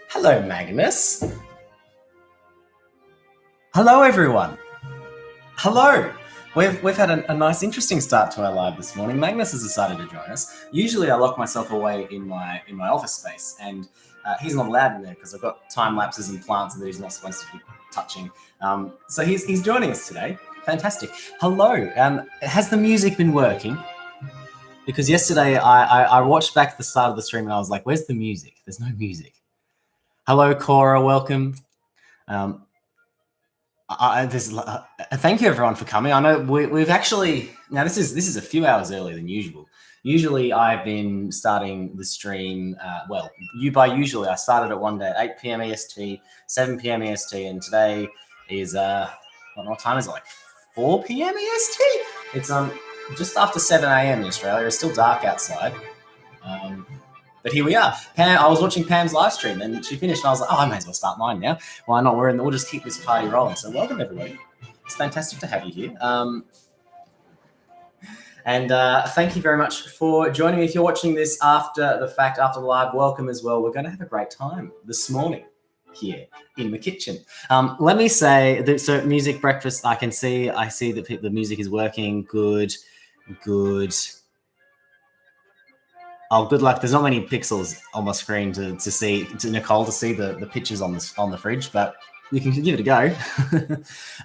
Hello, Magnus. Hello, everyone. Hello. We've had a nice, interesting start to our live this morning. Magnus has decided to join us. Usually, I lock myself away in my office space, and he's not allowed in there because I've got time lapses and plants that he's not supposed to be touching. So he's joining us today. Fantastic. Hello. Has the music been working? Because yesterday I watched back the start of the stream and I was like, "Where's the music? There's no music." Hello, Cora. Welcome. Thank you everyone for coming. I know we've actually, now this is a few hours earlier than usual. Usually I've been starting the stream, usually I started at one day at 8 p.m. EST, 7 p.m. EST, and today is, what time is it, like 4 p.m. EST? It's just after 7 a.m. in Australia. It's still dark outside. But here we are. Pam, I was watching Pam's live stream and she finished and I was like, oh, I may as well start mine now. Why not? We'll just keep this party rolling. So welcome, everybody. It's fantastic to have you here. And thank you very much for joining me. If you're watching this after the fact, after the live, welcome as well. We're going to have a great time this morning here in the kitchen. Let me say, so music breakfast, I see that the music is working. Good. Oh, good luck. There's not many pixels on my screen to see, to Nicole to see the pictures on the fridge, but you can give it a go.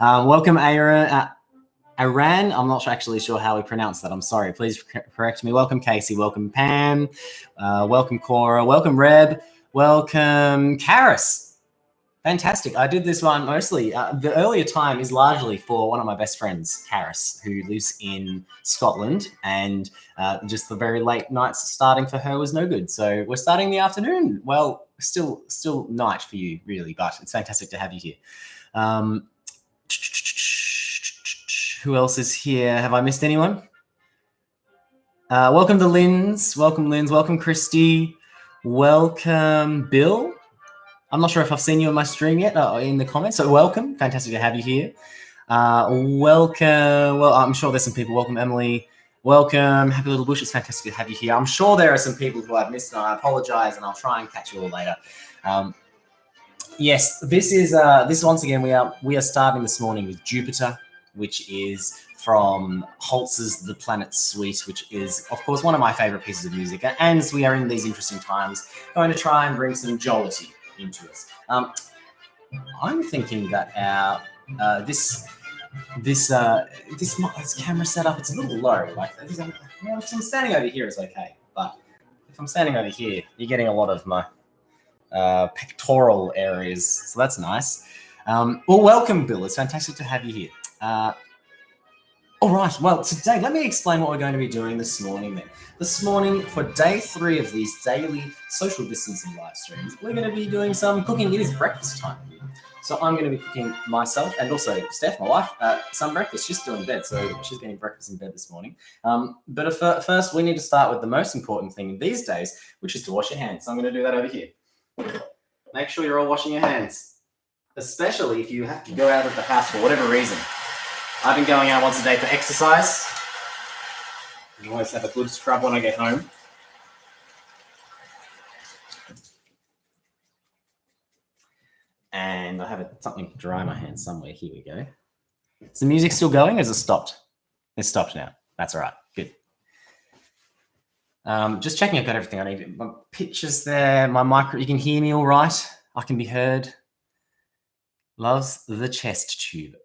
Welcome, Aran. I'm not actually sure how we pronounce that. I'm sorry. Please correct me. Welcome, Casey. Welcome, Pam. Welcome, Cora. Welcome, Reb. Welcome, Karis. Fantastic. I did this one mostly. The earlier time is largely for one of my best friends, Karis, who lives in Scotland, and just the very late nights starting for her was no good. So we're starting the afternoon. Well, still night for you, really, but it's fantastic to have you here. Who else is here? Have I missed anyone? Welcome to Lynn's. Welcome, Lynn's. Welcome, Christy. Welcome, Bill. I'm not sure if I've seen you in my stream yet in the comments. So welcome. Fantastic to have you here. Welcome. Well, I'm sure there's some people. Welcome, Emily. Welcome. Happy Little Bush. It's fantastic to have you here. I'm sure there are some people who I've missed, and I apologize, and I'll try and catch you all later. Yes, this once again, we are starting this morning with Jupiter, which is from Holtz's The Planet Suite, which is, of course, one of my favorite pieces of music. And as we are in these interesting times, going to try and bring some jollity into us. I'm thinking that our this camera setup, it's a little low. Like, if I'm standing over here, it's okay, but if I'm standing over here, you're getting a lot of my pectoral areas, so that's nice. Well, welcome, Bill. It's fantastic to have you here. All right, well, today, let me explain what we're going to be doing this morning then. This morning, for day 3 of these daily social distancing live streams, we're going to be doing some cooking. It is breakfast time. So I'm going to be cooking myself and also Steph, my wife, some breakfast. She's still in bed, so she's getting breakfast in bed this morning. But first, we need to start with the most important thing these days, which is to wash your hands. So I'm going to do that over here. Make sure you're all washing your hands, especially if you have to go out of the house for whatever reason. I've been going out once a day for exercise. I always have a good scrub when I get home. And I have something to dry my hands somewhere. Here we go. Is the music still going or has it stopped? It's stopped now. That's all right. Good. Just checking I've got everything I need. My picture's there. My micro, you can hear me all right. I can be heard. Loves the chest tube.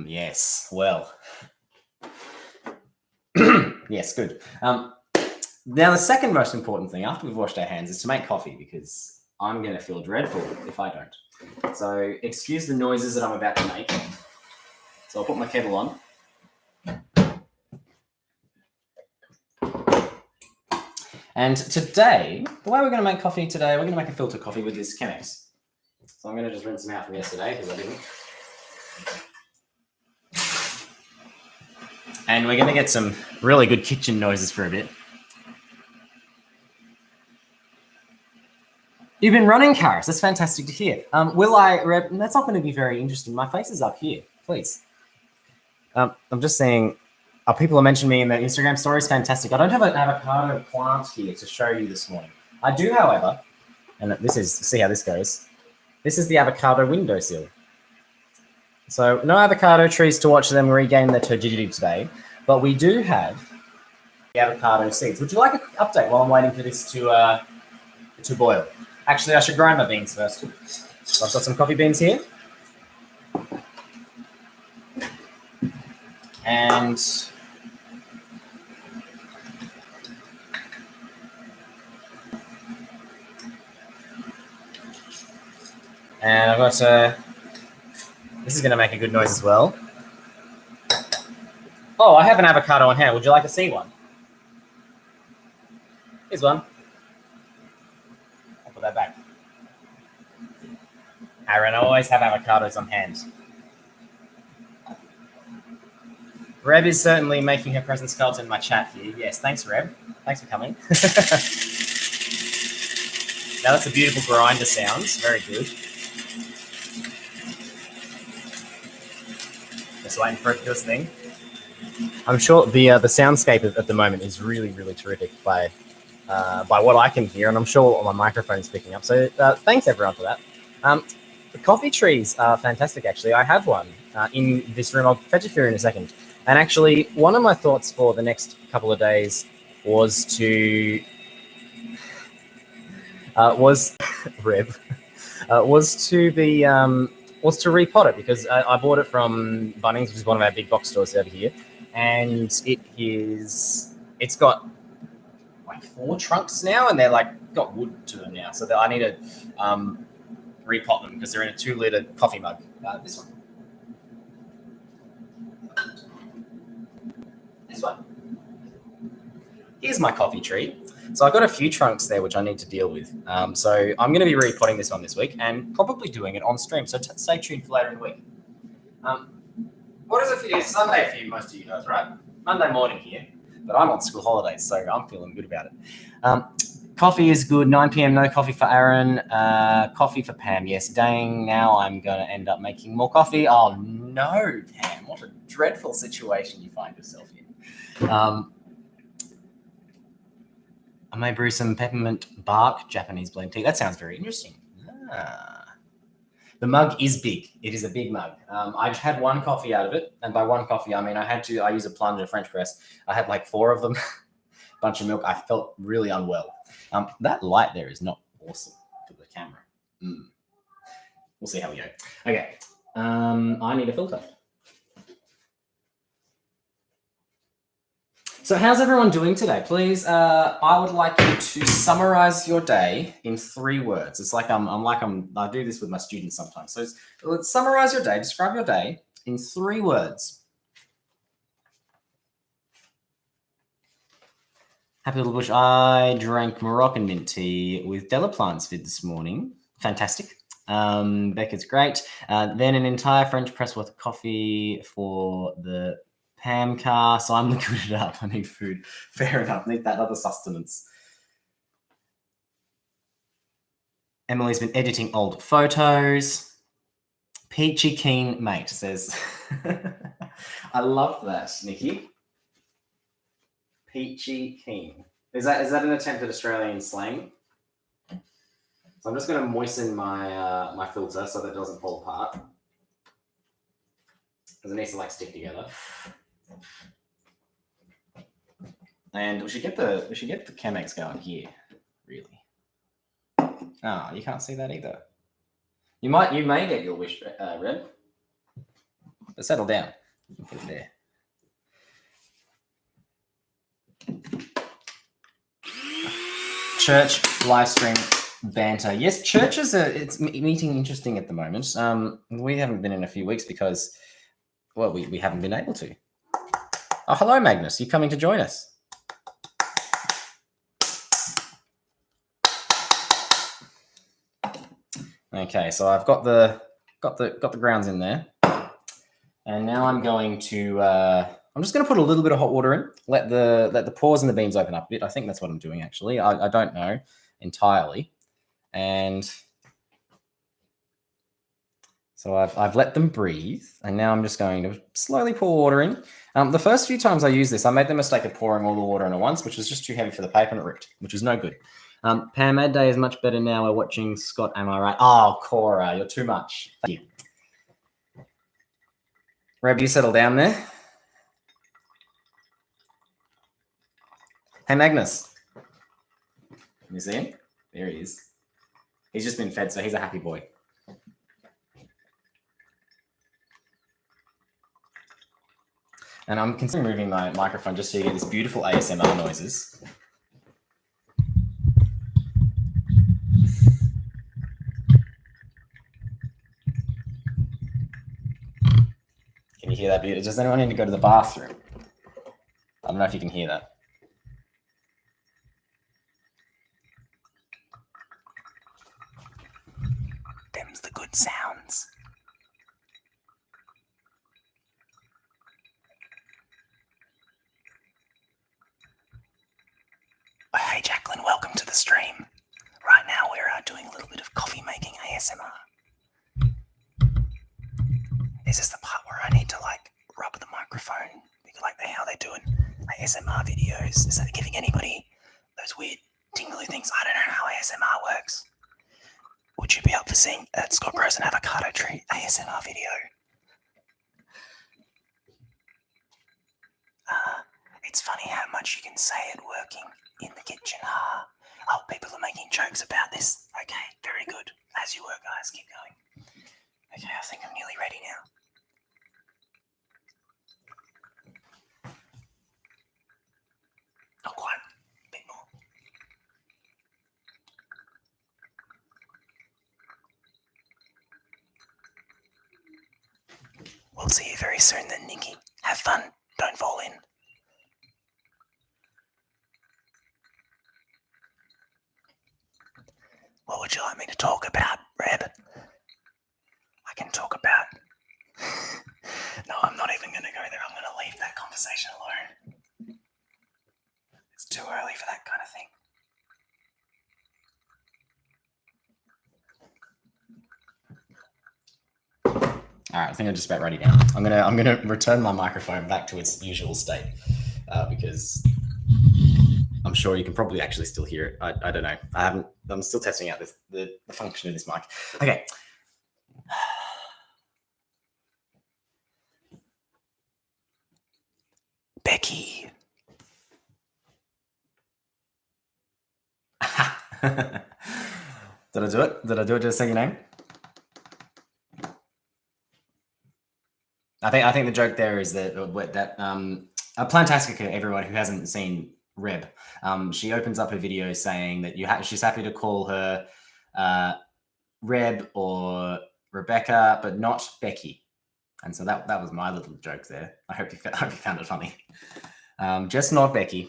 Yes. Well. Yes, good. Now, the second most important thing after we've washed our hands is to make coffee, because I'm going to feel dreadful if I don't. So excuse the noises that I'm about to make. So I'll put my kettle on. And today, the way we're going to make coffee today, we're going to make a filter coffee with this Chemex. So I'm going to just rinse them out from yesterday because I didn't. And we're going to get some really good kitchen noises for a bit. You've been running, Karis. That's fantastic to hear. That's not going to be very interesting. My face is up here, please. I'm just saying, people are mentioning me in the Instagram stories. Fantastic. I don't have an avocado plant here to show you this morning. I do, however, and see how this goes. This is the avocado windowsill. So no avocado trees to watch them regain their turgidity today, but we do have the avocado seeds. Would you like an update while I'm waiting for this to boil? Actually, I should grind my beans first. So I've got some coffee beans here. And I've got this is going to make a good noise as well. Oh, I have an avocado on hand. Would you like to see one? Here's one. I'll put that back. Aaron, I always have avocados on hand. Reb is certainly making her presence felt in my chat here. Yes, thanks, Reb. Thanks for coming. Now that's a beautiful grinder sounds. Very good. Just waiting for it to do its thing. I'm sure the soundscape at the moment is really, really terrific by what I can hear, and I'm sure what my microphone is picking up. So thanks everyone for that. The coffee trees are fantastic, actually. I have one in this room. I'll fetch it for you in a second. And actually, one of my thoughts for the next couple of days was to Rib, was to repot it, because I bought it from Bunnings, which is one of our big box stores over here, and it's got like 4 trunks now, and they're like got wood to them now, so I need to repot them because they're in a 2-liter coffee mug. This one. This one. Here's my coffee tree. So I've got a few trunks there which I need to deal with. So I'm going to be repotting this one this week and probably doing it on stream. So stay tuned for later in the week. What is it for you? It's Sunday for you, most of you guys, right? Monday morning here, but I'm on school holidays, so I'm feeling good about it. Coffee is good. 9 p.m. No coffee for Aaron. Coffee for Pam. Yes, dang. Now I'm going to end up making more coffee. Oh no, Pam! What a dreadful situation you find yourself in. I may brew some peppermint bark Japanese blend tea. That sounds very interesting. The mug is big. It is a big mug. I had 1 coffee out of it, and by 1 coffee, I mean I use a plunger French press. I had like 4 of them, bunch of milk. I felt really unwell. That light there is not awesome for the camera. We'll see how we go. Okay, I need a filter. So how's everyone doing today? Please, I would like you to summarize your day in 3 words. It's like I do this with my students sometimes. So let's summarize your day. Describe your day in 3 words. Happy Little Bush. I drank Moroccan mint tea with Delaplant's vid this morning. Fantastic. Becca's great. Then an entire French press worth of coffee for the Pam car. So I'm looking it up. I need food. Fair enough. Need that other sustenance. Emily's been editing old photos. Peachy keen mate says. I love that, Nikki. Peachy keen. Is that an attempt at Australian slang? So I'm just going to moisten my my filter so that it doesn't fall apart, because it needs to like stick together. And we should get the Chemex going here. Really? Oh, you can't see that either. You may get your wish, Red. But settle down. Put it there. Church live stream banter. Yes, churches it's meeting interesting at the moment. We haven't been in a few weeks because, well, we haven't been able to. Oh, hello, Magnus. You coming to join us? Okay, so I've got the grounds in there, and now I'm going to. I'm just going to put a little bit of hot water in. Let the pores in the beans open up a bit. I think that's what I'm doing actually. I don't know entirely, and so I've let them breathe, and now I'm just going to slowly pour water in. The first few times I used this, I made the mistake of pouring all the water in at once, which was just too heavy for the paper and it ripped, which was no good. Pam, Ad Day is much better now. We're watching Scott. Am I right? Oh, Cora, you're too much. Thank you. Reb, you settle down there. Hey, Magnus. Can you see him? There he is. He's just been fed, so he's a happy boy. And I'm considering moving my microphone just so you get this beautiful ASMR noises. Can you hear that beauty? Does anyone need to go to the bathroom? don't know if you can hear that. Them's the good sounds. Oh, hey Jacqueline, welcome to the stream. Right now we're doing a little bit of coffee making ASMR. This is the part where I need to like rub the microphone, like how they do in ASMR videos. Is that giving anybody those weird tingly things? I don't know how ASMR works. Would you be up for seeing Scott grows an avocado tree ASMR video? It's funny how much you can say it working in the kitchen. Oh, people are making jokes about this. Okay, very good. As you were, guys. Keep going. Okay, I think I'm nearly ready now. Not quite. A bit more. We'll see you very soon then, Nikki. Have fun. Don't fall in. What would you like me to talk about, Reb? I can talk about... No, I'm not even going to go there. I'm going to leave that conversation alone. It's too early for that kind of thing. All right, I think I'm just about ready now. I'm gonna return my microphone back to its usual state because I'm sure you can probably actually still hear it. I don't know. I'm still testing out the function of this mic. Okay. Becky. Did I do it? Did I do it? Did I say your name? I think the joke there is that Plantastica, everyone who hasn't seen Reb, she opens up her video saying that she's happy to call her Reb or Rebecca, but not Becky. And so that was my little joke there. I hope you found it funny. Just not Becky.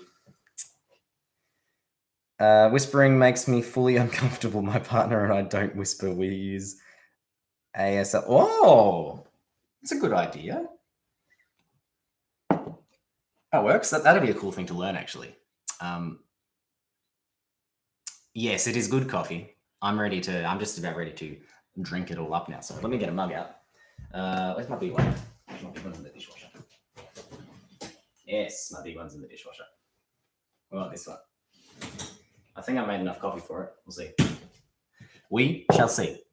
Whispering makes me fully uncomfortable. My partner and I don't whisper. We use ASL. Oh! That's a good idea. That works. That'd be a cool thing to learn, actually. Yes, it is good coffee. I'm just about ready to drink it all up now. So let me get a mug out. Where's my big one? My big one's in the dishwasher. Yes, my big one's in the dishwasher. What about this one? I think I made enough coffee for it. We'll see. We shall see.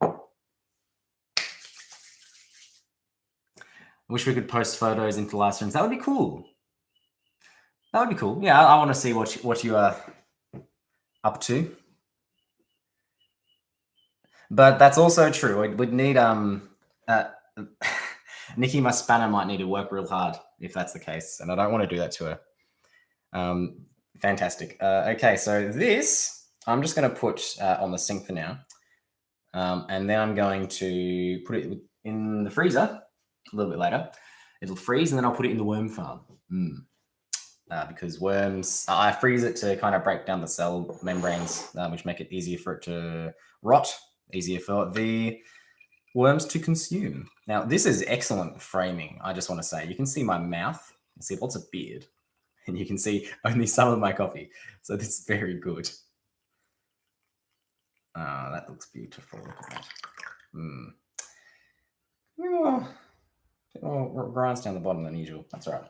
I wish we could post photos into live streams. That would be cool. That would be cool. Yeah, I want to see what you are up to. But that's also true. We'd need Nikki, my spanner, might need to work real hard if that's the case, and I don't want to do that to her. Fantastic. Okay, so this I'm just going to put on the sink for now, and then I'm going to put it in the freezer a little bit later. It'll freeze, and then I'll put it in the worm farm. Because worms, I freeze it to kind of break down the cell membranes, which make it easier for it to rot, easier for the worms to consume. Now, this is excellent framing, I just want to say. You can see my mouth, you can see lots of beard, and you can see only some of my coffee. So this is very good. That looks beautiful. Look at that. Well, grinds down the bottom than usual. That's all right.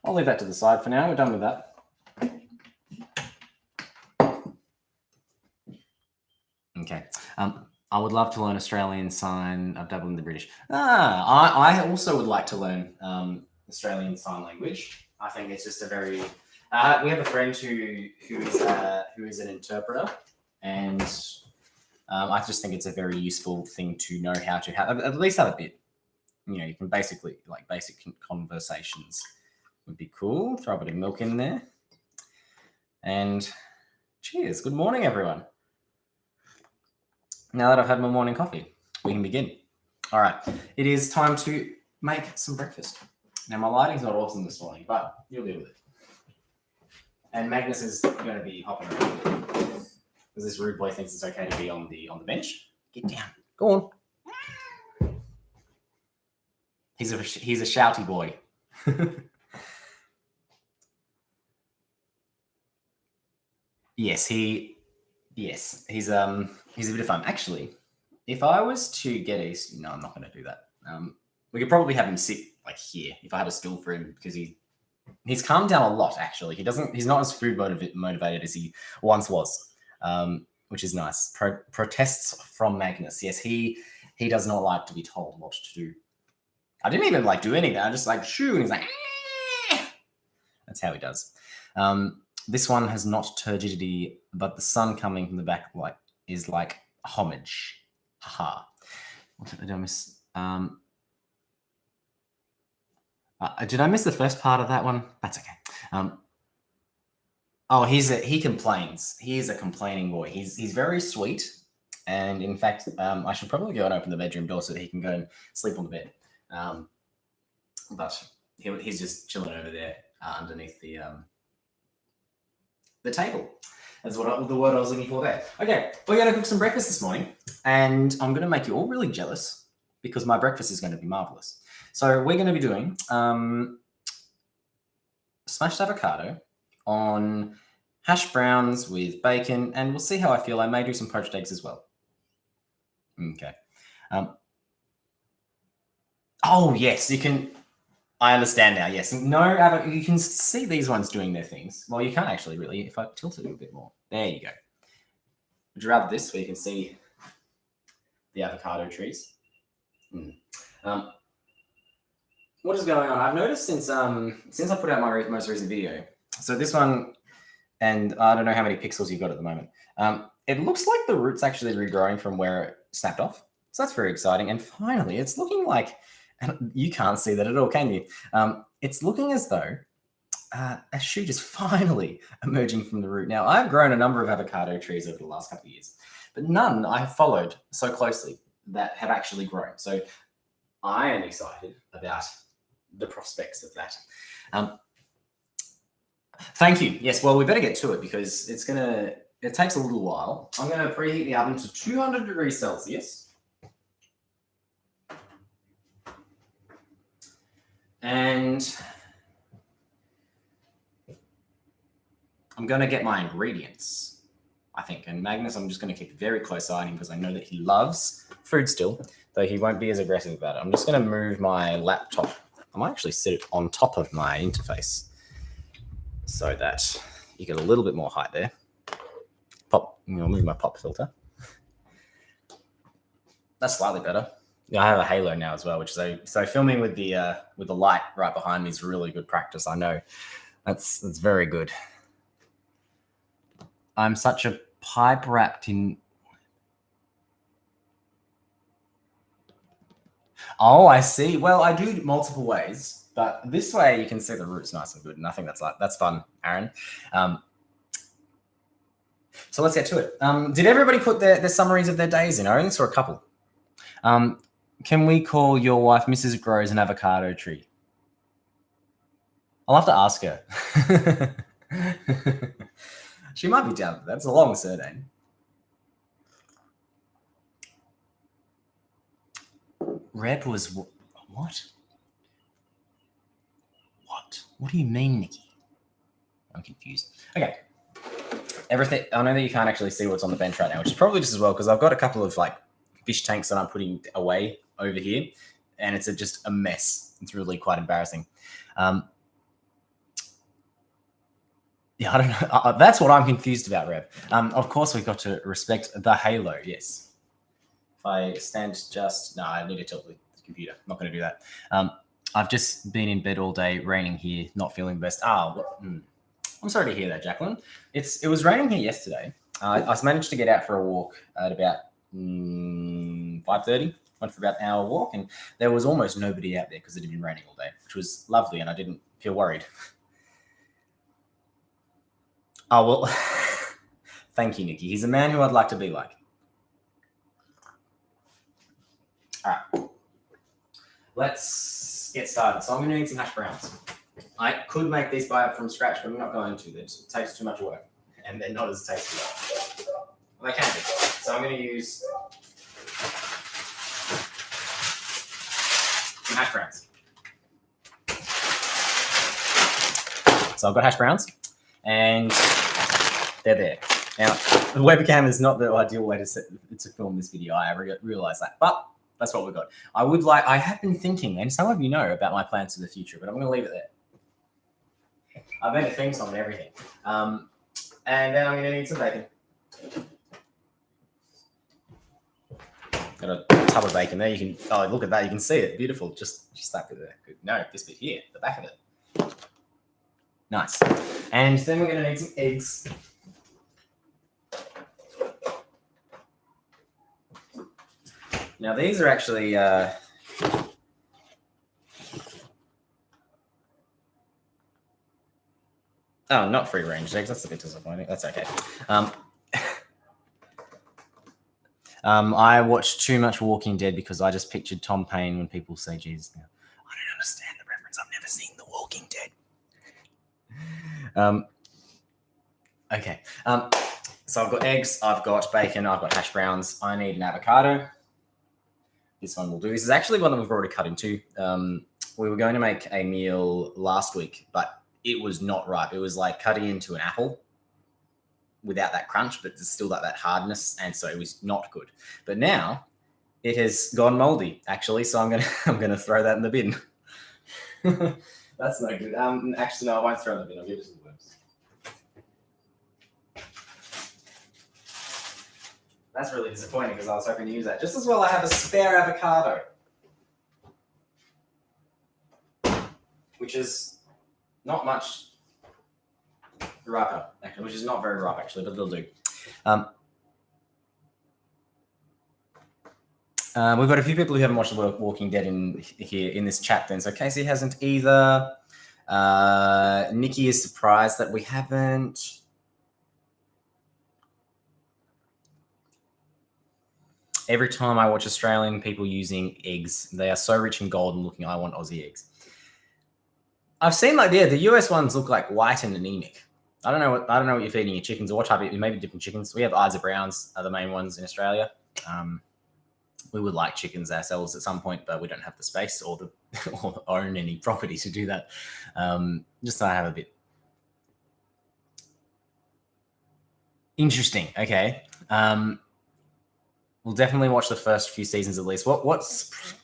I'll leave that to the side for now. We're done with that. Okay. I would love to learn Australian Sign. I've dabbled in the British. I also would like to learn Australian Sign Language. I think it's just a very... we have a friend who is an interpreter, and I just think it's a very useful thing to know how to have, at least have a bit. You know, you can basically, like, basic conversations would be cool. Throw a bit of milk in there. And cheers. Good morning, everyone. Now that I've had my morning coffee, we can begin. All right. It is time to make some breakfast. Now, my lighting's not awesome this morning, but you'll deal with it. And Magnus is going to be hopping around because this rude boy thinks it's okay to be on the bench. Get down. Go on. He's a shouty boy. Yes, he's a bit of fun. Actually, if I was to get no, I'm not going to do that. We could probably have him sit like here if I had a stool for him because he's calmed down a lot. Actually, he's not as food motivated as he once was, which is nice. Protests from Magnus. Yes, he does not like to be told what to do. I didn't even do anything. I just shoo, and he's like, ah! That's how he does. This one has not turgidity, but the sun coming from the back is like homage. Haha. What did I miss? Did I miss the first part of that one? That's okay. He complains. He is a complaining boy. He's very sweet, and in fact, I should probably go and open the bedroom door so that he can go and sleep on the bed. But he's just chilling over there underneath the table. That's the word I was looking for there. Okay, we're going to cook some breakfast this morning, and I'm going to make you all really jealous because my breakfast is going to be marvelous. So we're going to be doing smashed avocado on hash browns with bacon, and we'll see how I feel. I may do some poached eggs as well. Okay. Oh, yes, you can... I understand now, yes. No, you can see these ones doing their things. Well, you can't actually really, if I tilt it a bit more. There you go. Would you rather this so you can see the avocado trees? What is going on? I've noticed since I put out my most recent video, so this one, and I don't know how many pixels you've got at the moment, it looks like the root's actually regrowing from where it snapped off. So that's very exciting. And finally, it's looking like... And you can't see that at all, can you? It's looking as though a shoot is finally emerging from the root. Now, I've grown a number of avocado trees over the last couple of years, but none I have followed so closely that have actually grown. So I am excited about the prospects of that. Thank you. Yes, well, we better get to it because it takes a little while. I'm going to preheat the oven to 200 degrees Celsius. And I'm going to get my ingredients, I think. And Magnus, I'm just going to keep a very close eye on him because I know that he loves food still, though he won't be as aggressive about it. I'm just going to move my laptop. I might actually sit it on top of my interface so that you get a little bit more height there. I'll move my pop filter. That's slightly better. Yeah, I have a halo now as well, which so filming with the light right behind me is really good practice. I know that's very good. I'm such a pipe wrapped in. Oh, I see. Well, I do multiple ways, but this way you can see the root's nice and good, and I think that's fun, Aaron. So let's get to it. Did everybody put their summaries of their days in? I only saw a couple. Can we call your wife Mrs. Grows an avocado tree? I'll have to ask her. She might be down for that. It's a long surname. Reb was what? What do you mean, Nikki? I'm confused. Okay. Everything. I know that you can't actually see what's on the bench right now, which is probably just as well because I've got a couple of fish tanks that I'm putting away over here, and it's just a mess. It's really quite embarrassing. Yeah, I don't know. That's what I'm confused about, Reb. Of course, we've got to respect the halo. Yes. If I stand no, I need to tilt the computer. I'm not going to do that. I've just been in bed all day, raining here, not feeling the best. I'm sorry to hear that, Jacqueline. It was raining here yesterday. I managed to get out for a walk at about 5:30. Went for about an hour walk, and there was almost nobody out there because it had been raining all day, which was lovely, and I didn't feel worried. Oh, well, thank you, Nikki. He's a man who I'd like to be like. All right. Let's get started. So I'm going to need some hash browns. I could make these from scratch, but I'm not going to. It takes too much work, and they're not as tasty. Well, they can be. So I'm going to use some hash browns. So I've got hash browns, and they're there. Now, the webcam is not the ideal way to film this video. I realise that, but that's what we've got. I have been thinking, and some of you know about my plans for the future, but I'm going to leave it there. I've made a theme song and everything. And then I'm going to need some bacon. Got a tub of bacon there. You can, oh, look at that. You can see it. Beautiful. Just that bit there. Good. No, this bit here, the back of it. Nice. And then we're going to need some eggs. Now, these are actually... Oh, not free-range eggs. That's a bit disappointing. That's okay. I watched too much Walking Dead because I just pictured Tom Payne when people say Jesus. I don't understand the reference. I've never seen The Walking Dead. Okay. So I've got eggs. I've got bacon. I've got hash browns. I need an avocado. This one will do. This is actually one that we've already cut into. We were going to make a meal last week, but it was not ripe. It was like cutting into an apple without that crunch, but there's still that hardness, and so it was not good. But now it has gone moldy, actually. So I'm gonna throw that in the bin. That's no good. Actually, no, I won't throw it in the bin. I'll give it some worms. That's really disappointing because I was hoping to use that. Just as well, I have a spare avocado, which is not much riper, actually, which is not very ripe, actually, but it'll do. We've got a few people who haven't watched The Walking Dead in this chat then. So Casey hasn't either. Nikki is surprised that we haven't. Every time I watch Australian people using eggs, they are so rich and golden looking. I want Aussie eggs. I've seen the US ones look like white and anemic. I don't know what you're feeding your chickens or what type of, maybe different chickens. We have Isa Browns are the main ones in Australia. We would like chickens ourselves at some point, but we don't have the space or own any property to do that. Just so I have a bit. Interesting. Okay. We'll definitely watch the first few seasons at least. What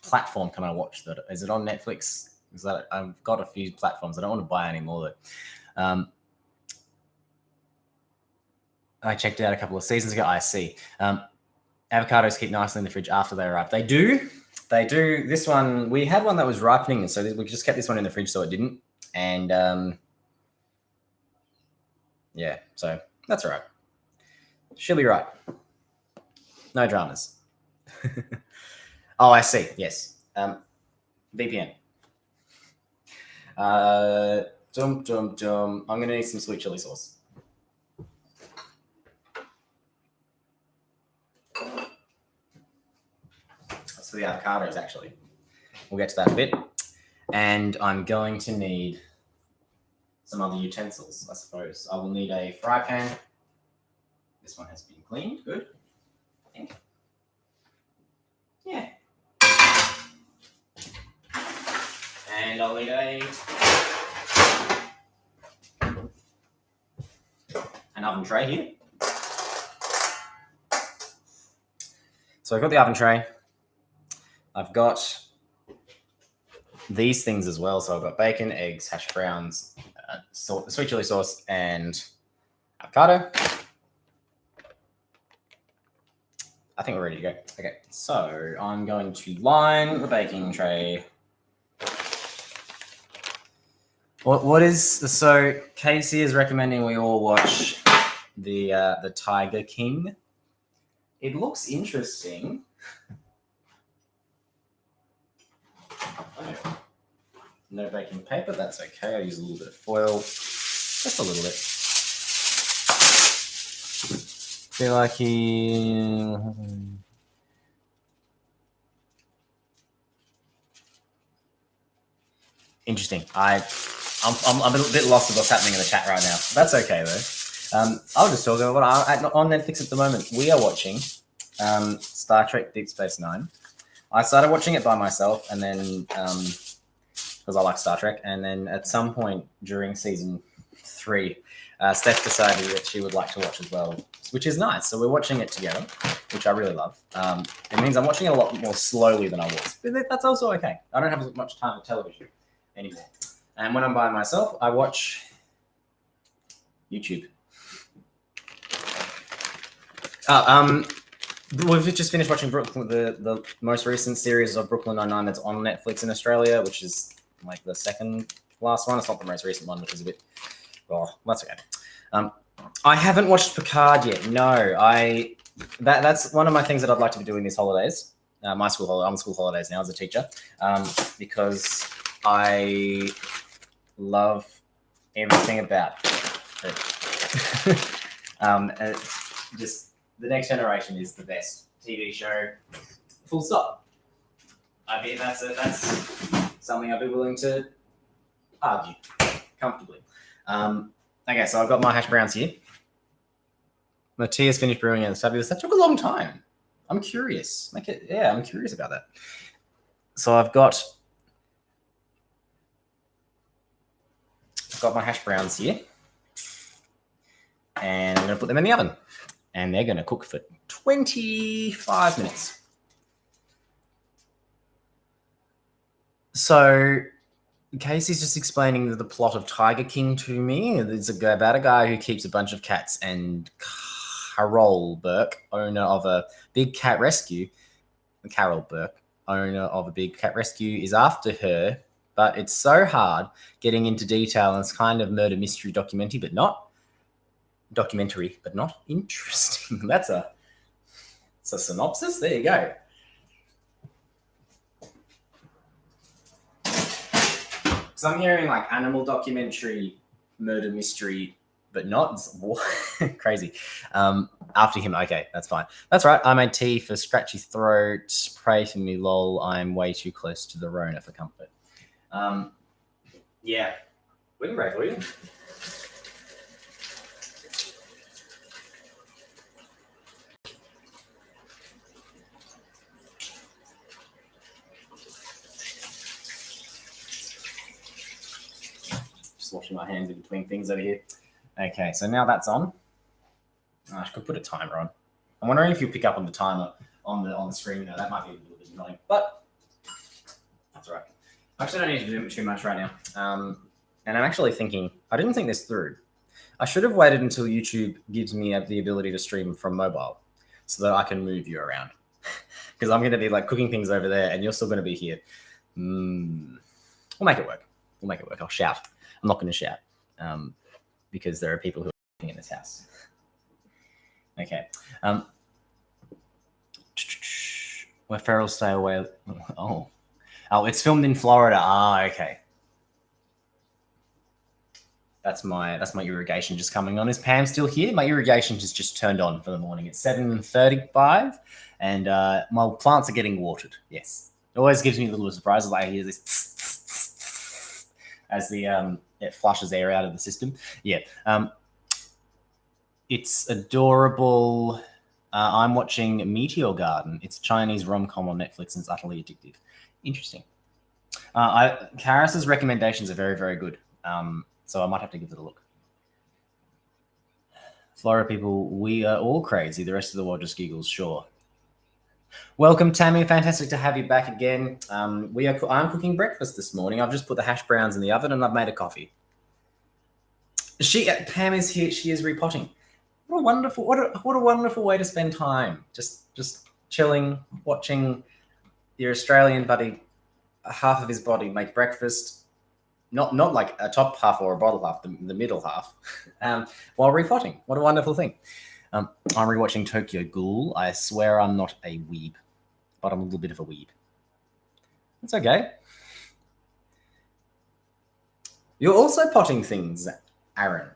platform can I watch that? Is it on Netflix? Is that I've got a few platforms. I don't want to buy any more though. I checked it out a couple of seasons ago. I see. Avocados keep nicely in the fridge after they're ripe. They do. This one, we had one that was ripening, so we just kept this one in the fridge so it didn't. And yeah, so that's all right. She'll be right. No dramas. Oh, I see. Yes. VPN. I'm going to need some sweet chili sauce. That's for the avocados, actually. We'll get to that in a bit. And I'm going to need some other utensils, I suppose. I will need a fry pan. This one has been cleaned. Good. I think. Yeah. And I'll need an oven tray here. So I've got the oven tray. I've got these things as well. So I've got bacon, eggs, hash browns, sweet chili sauce, and avocado. I think we're ready to go. Okay, so I'm going to line the baking tray. So Casey is recommending we all watch the Tiger King. It looks interesting. Oh, no baking paper, that's okay. I'll use a little bit of foil, just a little bit. Feel like he... Interesting. I'm a bit lost with what's happening in the chat right now. That's okay though. I'll just talk about what on Netflix at the moment. We are watching Star Trek: Deep Space Nine. I started watching it by myself, and then because I like Star Trek, and then at some point during season 3, Steph decided that she would like to watch as well, which is nice. So we're watching it together, which I really love. It means I'm watching it a lot more slowly than I was, but that's also okay. I don't have as much time for television anymore. And when I'm by myself, I watch YouTube. We've just finished watching the most recent series of Brooklyn Nine-Nine that's on Netflix in Australia, which is like the second last one. It's not the most recent one, which is a bit... Well, that's okay. I haven't watched Picard yet. No, that's one of my things that I'd like to be doing these holidays. I'm on school holidays now as a teacher, because I love everything about it. Just The Next Generation is the best TV show. Full stop. I mean, that's something I'd be willing to argue comfortably. Okay, so I've got my hash browns here. My tea is finished brewing and it's fabulous. That took a long time. I'm curious. I'm curious about that. So I've got my hash browns here. And I'm going to put them in the oven. And they're going to cook for 25 minutes. So Casey's just explaining the plot of Tiger King to me. It's about a guy who keeps a bunch of cats, and Carol Burke, owner of a big cat rescue, is after her, but it's so hard getting into detail, and it's kind of murder mystery documentary, but not interesting. It's a synopsis. There you go. So I'm hearing like animal documentary, murder mystery, but not crazy. After him, okay, that's fine. That's right. I made tea for scratchy throat. Pray for me, lol. I'm way too close to the Rona for comfort. Yeah, we can pray for you. Washing my hands in between things over here. Okay, so now that's on. I could put a timer on. I'm wondering if you pick up on the timer on the screen. Now, that might be a little bit annoying, but that's all right. I actually don't need to do too much right now. And I'm actually thinking, I didn't think this through. I should have waited until YouTube gives me the ability to stream from mobile so that I can move you around. Because I'm going to be like cooking things over there and you're still going to be here. We'll make it work. I'll shout. I'm not going to shout because there are people who are living in this house. Okay. Where ferals stay away. Oh, it's filmed in Florida. Okay. That's my irrigation just coming on. Is Pam still here? My irrigation has just turned on for the morning. It's 7:35, and my plants are getting watered. Yes, it always gives me a little surprise. I hear this as the it flushes air out of the system. Yeah, it's adorable. I'm watching Meteor Garden. It's a Chinese rom-com on Netflix, and it's utterly addictive. Interesting. Karis's recommendations are very, very good. So I might have to give it a look. Florida people, we are all crazy. The rest of the world just giggles, sure. Welcome, Tammy. Fantastic to have you back again. I'm cooking breakfast this morning. I've just put the hash browns in the oven and I've made a coffee. Pam is here. She is repotting. What a wonderful way to spend time. Just chilling, watching your Australian buddy, half of his body make breakfast. Not like a top half or a bottle half, the middle half, while repotting. What a wonderful thing. I'm rewatching Tokyo Ghoul. I swear I'm not a weeb, but I'm a little bit of a weeb. It's okay. You're also potting things, Aaron.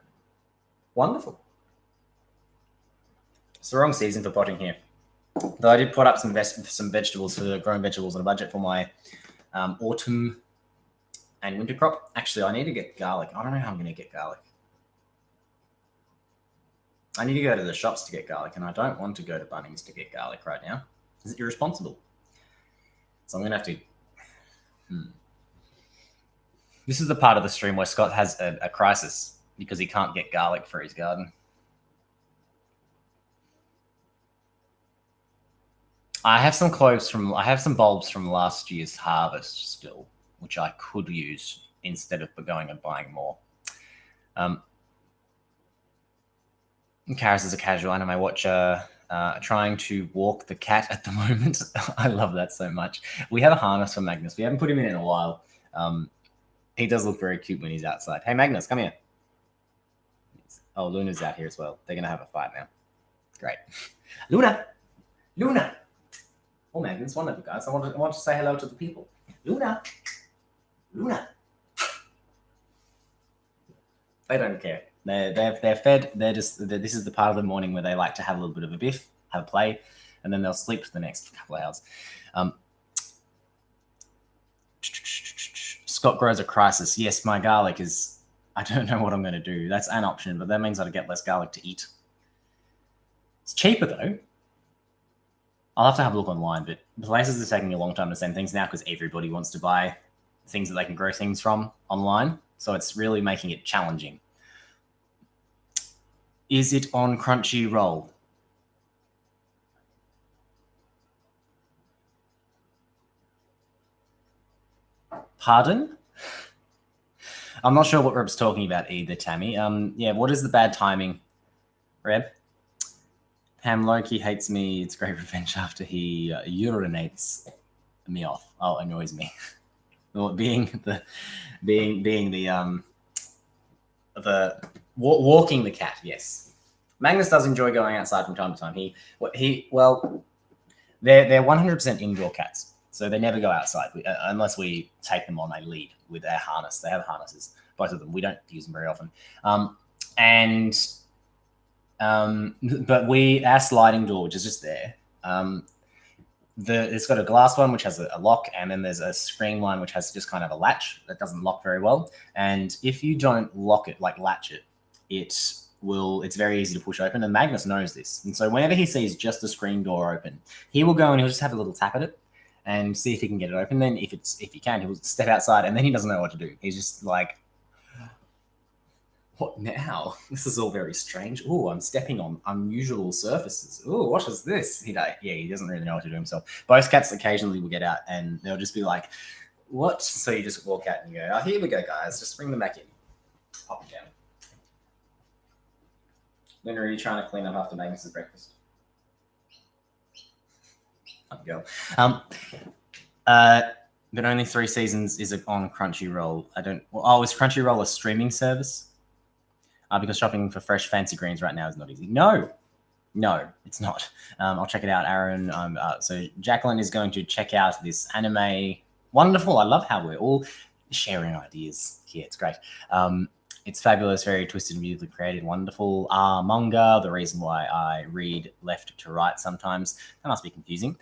Wonderful. It's the wrong season for potting here. Though I did put up some vegetables for growing vegetables on a budget for my autumn and winter crop. Actually, I need to get garlic. I don't know how I'm going to get garlic. I need to go to the shops to get garlic, and I don't want to go to Bunnings to get garlic right now. Is it irresponsible? So I'm going to have to... This is the part of the stream where Scott has a crisis because he can't get garlic for his garden. I have some bulbs from last year's harvest still, which I could use instead of going and buying more. Karis is a casual anime watcher, trying to walk the cat at the moment. I love that so much. We have a harness for Magnus. We haven't put him in a while. He does look very cute when he's outside. Hey, Magnus, come here. Oh, Luna's out here as well. They're going to have a fight now. Great. Luna! Oh, Magnus, one of you guys. I want to say hello to the people. Luna! They don't care. They're fed. This is the part of the morning where they like to have a little bit of a biff, have a play, and then they'll sleep for the next couple of hours. Scott grows a crisis. Yes, my garlic is... I don't know what I'm going to do. That's an option, but that means I'd get less garlic to eat. It's cheaper, though. I'll have to have a look online, but the places are taking a long time to send things now because everybody wants to buy things that they can grow things from online. So it's really making it challenging. Is it on Crunchyroll? Pardon? I'm not sure what Reb's talking about either, Tammy. Yeah, what is the bad timing, Reb? Pam Loki hates me. It's great revenge after he urinates me off. Oh, annoys me. Well, being the walking the cat. Yes, Magnus does enjoy going outside from time to time. They're 100% indoor cats, so they never go outside unless we take them on a lead with their harness. They have harnesses, both of them. We don't use them very often, but our sliding door, which is just there, it's got a glass one which has a lock, and then there's a screen one which has just kind of a latch that doesn't lock very well. And if you don't lock it, like latch it, it's very easy to push open. And Magnus knows this, and so whenever he sees just the screen door open, he will go and he'll just have a little tap at it and see if he can get it open. Then if he can, he'll step outside, and then he doesn't know what to do. He's just like, what now? This is all very strange. Oh, I'm stepping on unusual surfaces. Oh, what is this? He doesn't really know what to do himself. Both cats occasionally will get out and they'll just be like, what? So you just walk out and you go, oh, here we go, guys. Just bring them back in. Pop them down. Luna, are you trying to clean up after Magnus's breakfast? Up you go. But only 3 seasons is on Crunchyroll. Is Crunchyroll a streaming service? Because shopping for fresh fancy greens right now is not easy. No, it's not. I'll check it out, Aaron. So Jacqueline is going to check out this anime. Wonderful. I love how we're all sharing ideas here. It's great. It's fabulous, very twisted and beautifully created. Wonderful. Manga, the reason why I read left to right sometimes. That must be confusing.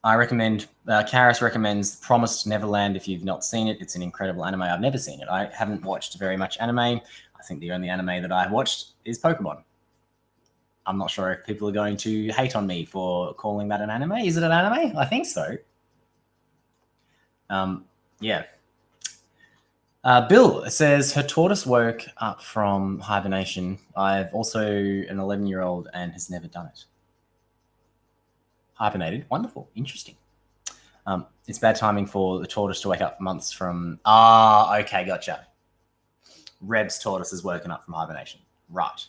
I recommend, Karis recommends Promised Neverland if you've not seen it. It's an incredible anime. I've never seen it. I haven't watched very much anime. I think the only anime that I've watched is Pokemon. I'm not sure if people are going to hate on me for calling that an anime. Is it an anime? I think so. Yeah. Bill says, her tortoise woke up from hibernation. I've also an 11-year-old and has never done it. Hibernated. Wonderful. Interesting. It's bad timing for the tortoise to wake up months from... okay, gotcha. Reb's tortoise has woken up from hibernation. Right.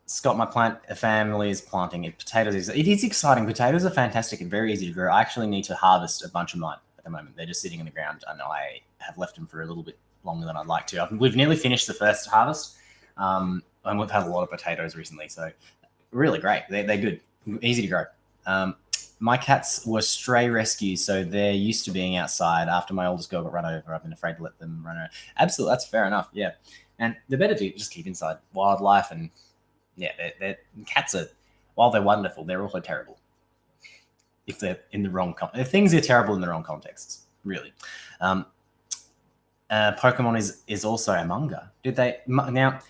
Scott, my plant family is planting it. Potatoes. It is exciting. Potatoes are fantastic and very easy to grow. I actually need to harvest a bunch of mine at the moment. They're just sitting in the ground, and I have left them for a little bit longer than I'd like to. We've nearly finished the first harvest, and we've had a lot of potatoes recently, so really great. They're good. Easy to grow. My cats were stray rescues, so they're used to being outside. After my oldest girl got run over, I've been afraid to let them run over. Absolutely, that's fair enough, yeah. And they're better to just keep inside wildlife. And yeah, cats are, while they're wonderful, they're also terrible if they're in the wrong if things are terrible in the wrong contexts. really. Pokemon is also a manga. Did they now?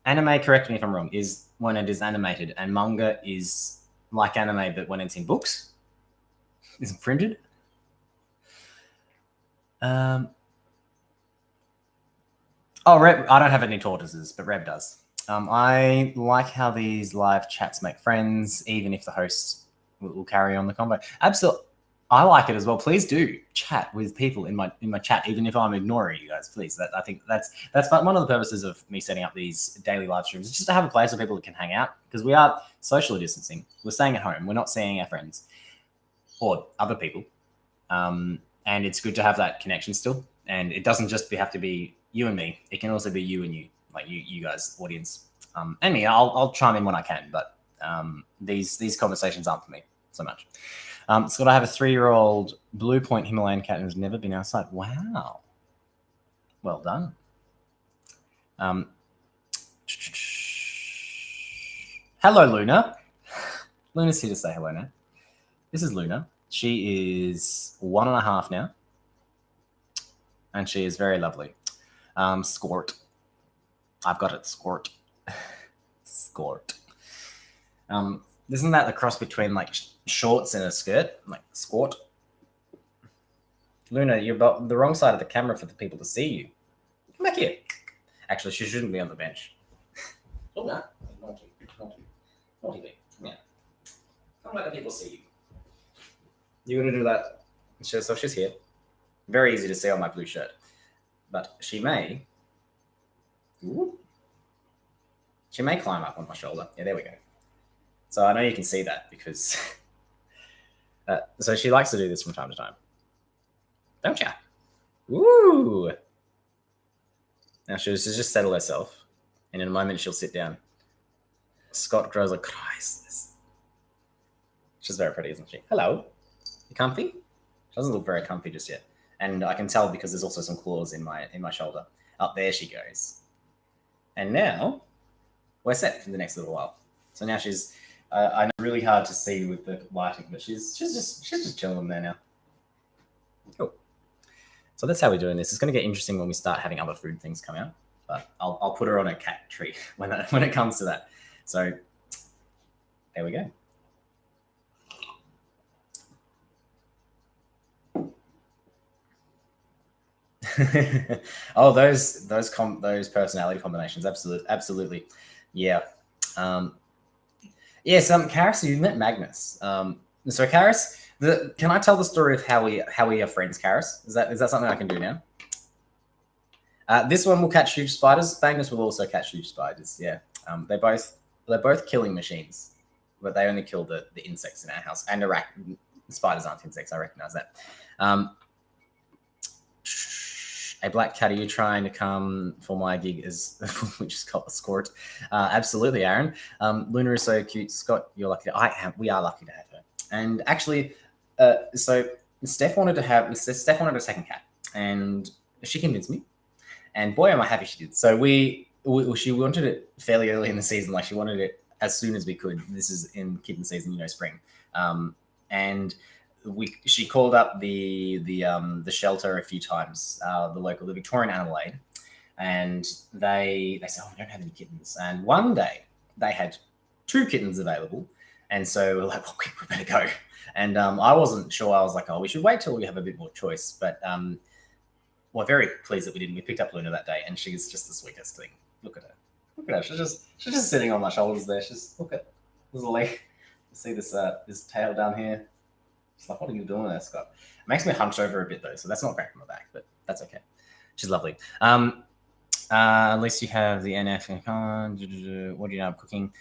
Anime, correct me if I'm wrong, is when it is animated, and manga is like anime, but when it's in books, is it printed. Reb, I don't have any tortoises, but Reb does. I like how these live chats make friends, even if the host will carry on the convo. Absolutely, I like it as well. Please do chat with people in my chat, even if I'm ignoring you guys. Please, I think that's one of the purposes of me setting up these daily live streams, is just to have a place where people can hang out, because we are socially distancing. We're staying at home. We're not seeing our friends or other people, and it's good to have that connection still. And it doesn't just have to be you and me. It can also be you and you, like you guys, audience, and me. I'll chime in when I can, but these conversations aren't for me so much. Scott, I have a 3-year-old Blue Point Himalayan cat who's never been outside. Wow. Well done. Hello, Luna. Luna's here to say hello now. This is Luna. She is 1.5 now. And she is very lovely. Skort. I've got it, Skort. Skort. Isn't that the cross between like shorts and a skirt? Like skort? Luna, you're the wrong side of the camera for the people to see you. Come back here. Actually, she shouldn't be on the bench. Luna. Naughty. Yeah. Come let the people see you. You're going to do that. So she's here. Very easy to see on my blue shirt. But she may... Ooh. She may climb up on my shoulder. Yeah, there we go. So I know you can see that because... so she likes to do this from time to time. Don't ya? Ooh! Now she'll just settle herself. And in a moment she'll sit down. Scott grows like Christ. She's very pretty, isn't she? Hello. You comfy? She doesn't look very comfy just yet. And I can tell because there's also some claws in my shoulder. Up there she goes. And now we're set for the next little while. So now she's... I know really hard to see with the lighting, but she's just chilling there now. Cool. So that's how we're doing this. It's going to get interesting when we start having other food things come out. But I'll put her on a cat tree when it comes to that. So there we go. Oh, those personality combinations, absolutely, yeah. Yes, Karis, you met Magnus. So Karis, can I tell the story of how we are friends, Karis? Is that something I can do now? This one will catch huge spiders. Magnus will also catch huge spiders. Yeah, they're both killing machines, but they only kill the insects in our house. And spiders aren't insects. I recognize that. A black cat, are you trying to come for my gig which is called Skort? Absolutely, Aaron. Luna is so cute. Scott, you're lucky. We are lucky to have her. And actually, so Steph wanted a second cat, and she convinced me. And boy, am I happy she did. So she wanted it fairly early in the season. Like she wanted it as soon as we could. This is in kitten season, spring. And she called up the shelter a few times, the Victorian Animal Aid, and they said, "Oh, we don't have any kittens." And one day they had 2 kittens available, and so we're like, "Well, quick, we better go." And I wasn't sure. I was like, "Oh, we should wait till we have a bit more choice." But we're very pleased that we didn't. We picked up Luna that day, and she's just the sweetest thing. Look at her. Look at her. She's just sitting on my shoulders there. Look at there's a leg. You see this tail down here. It's like, what are you doing there, Scott? It makes me hunch over a bit though, so that's not cracking my back, but that's okay. She's lovely. At least you have the NF. What do you know? I'm cooking.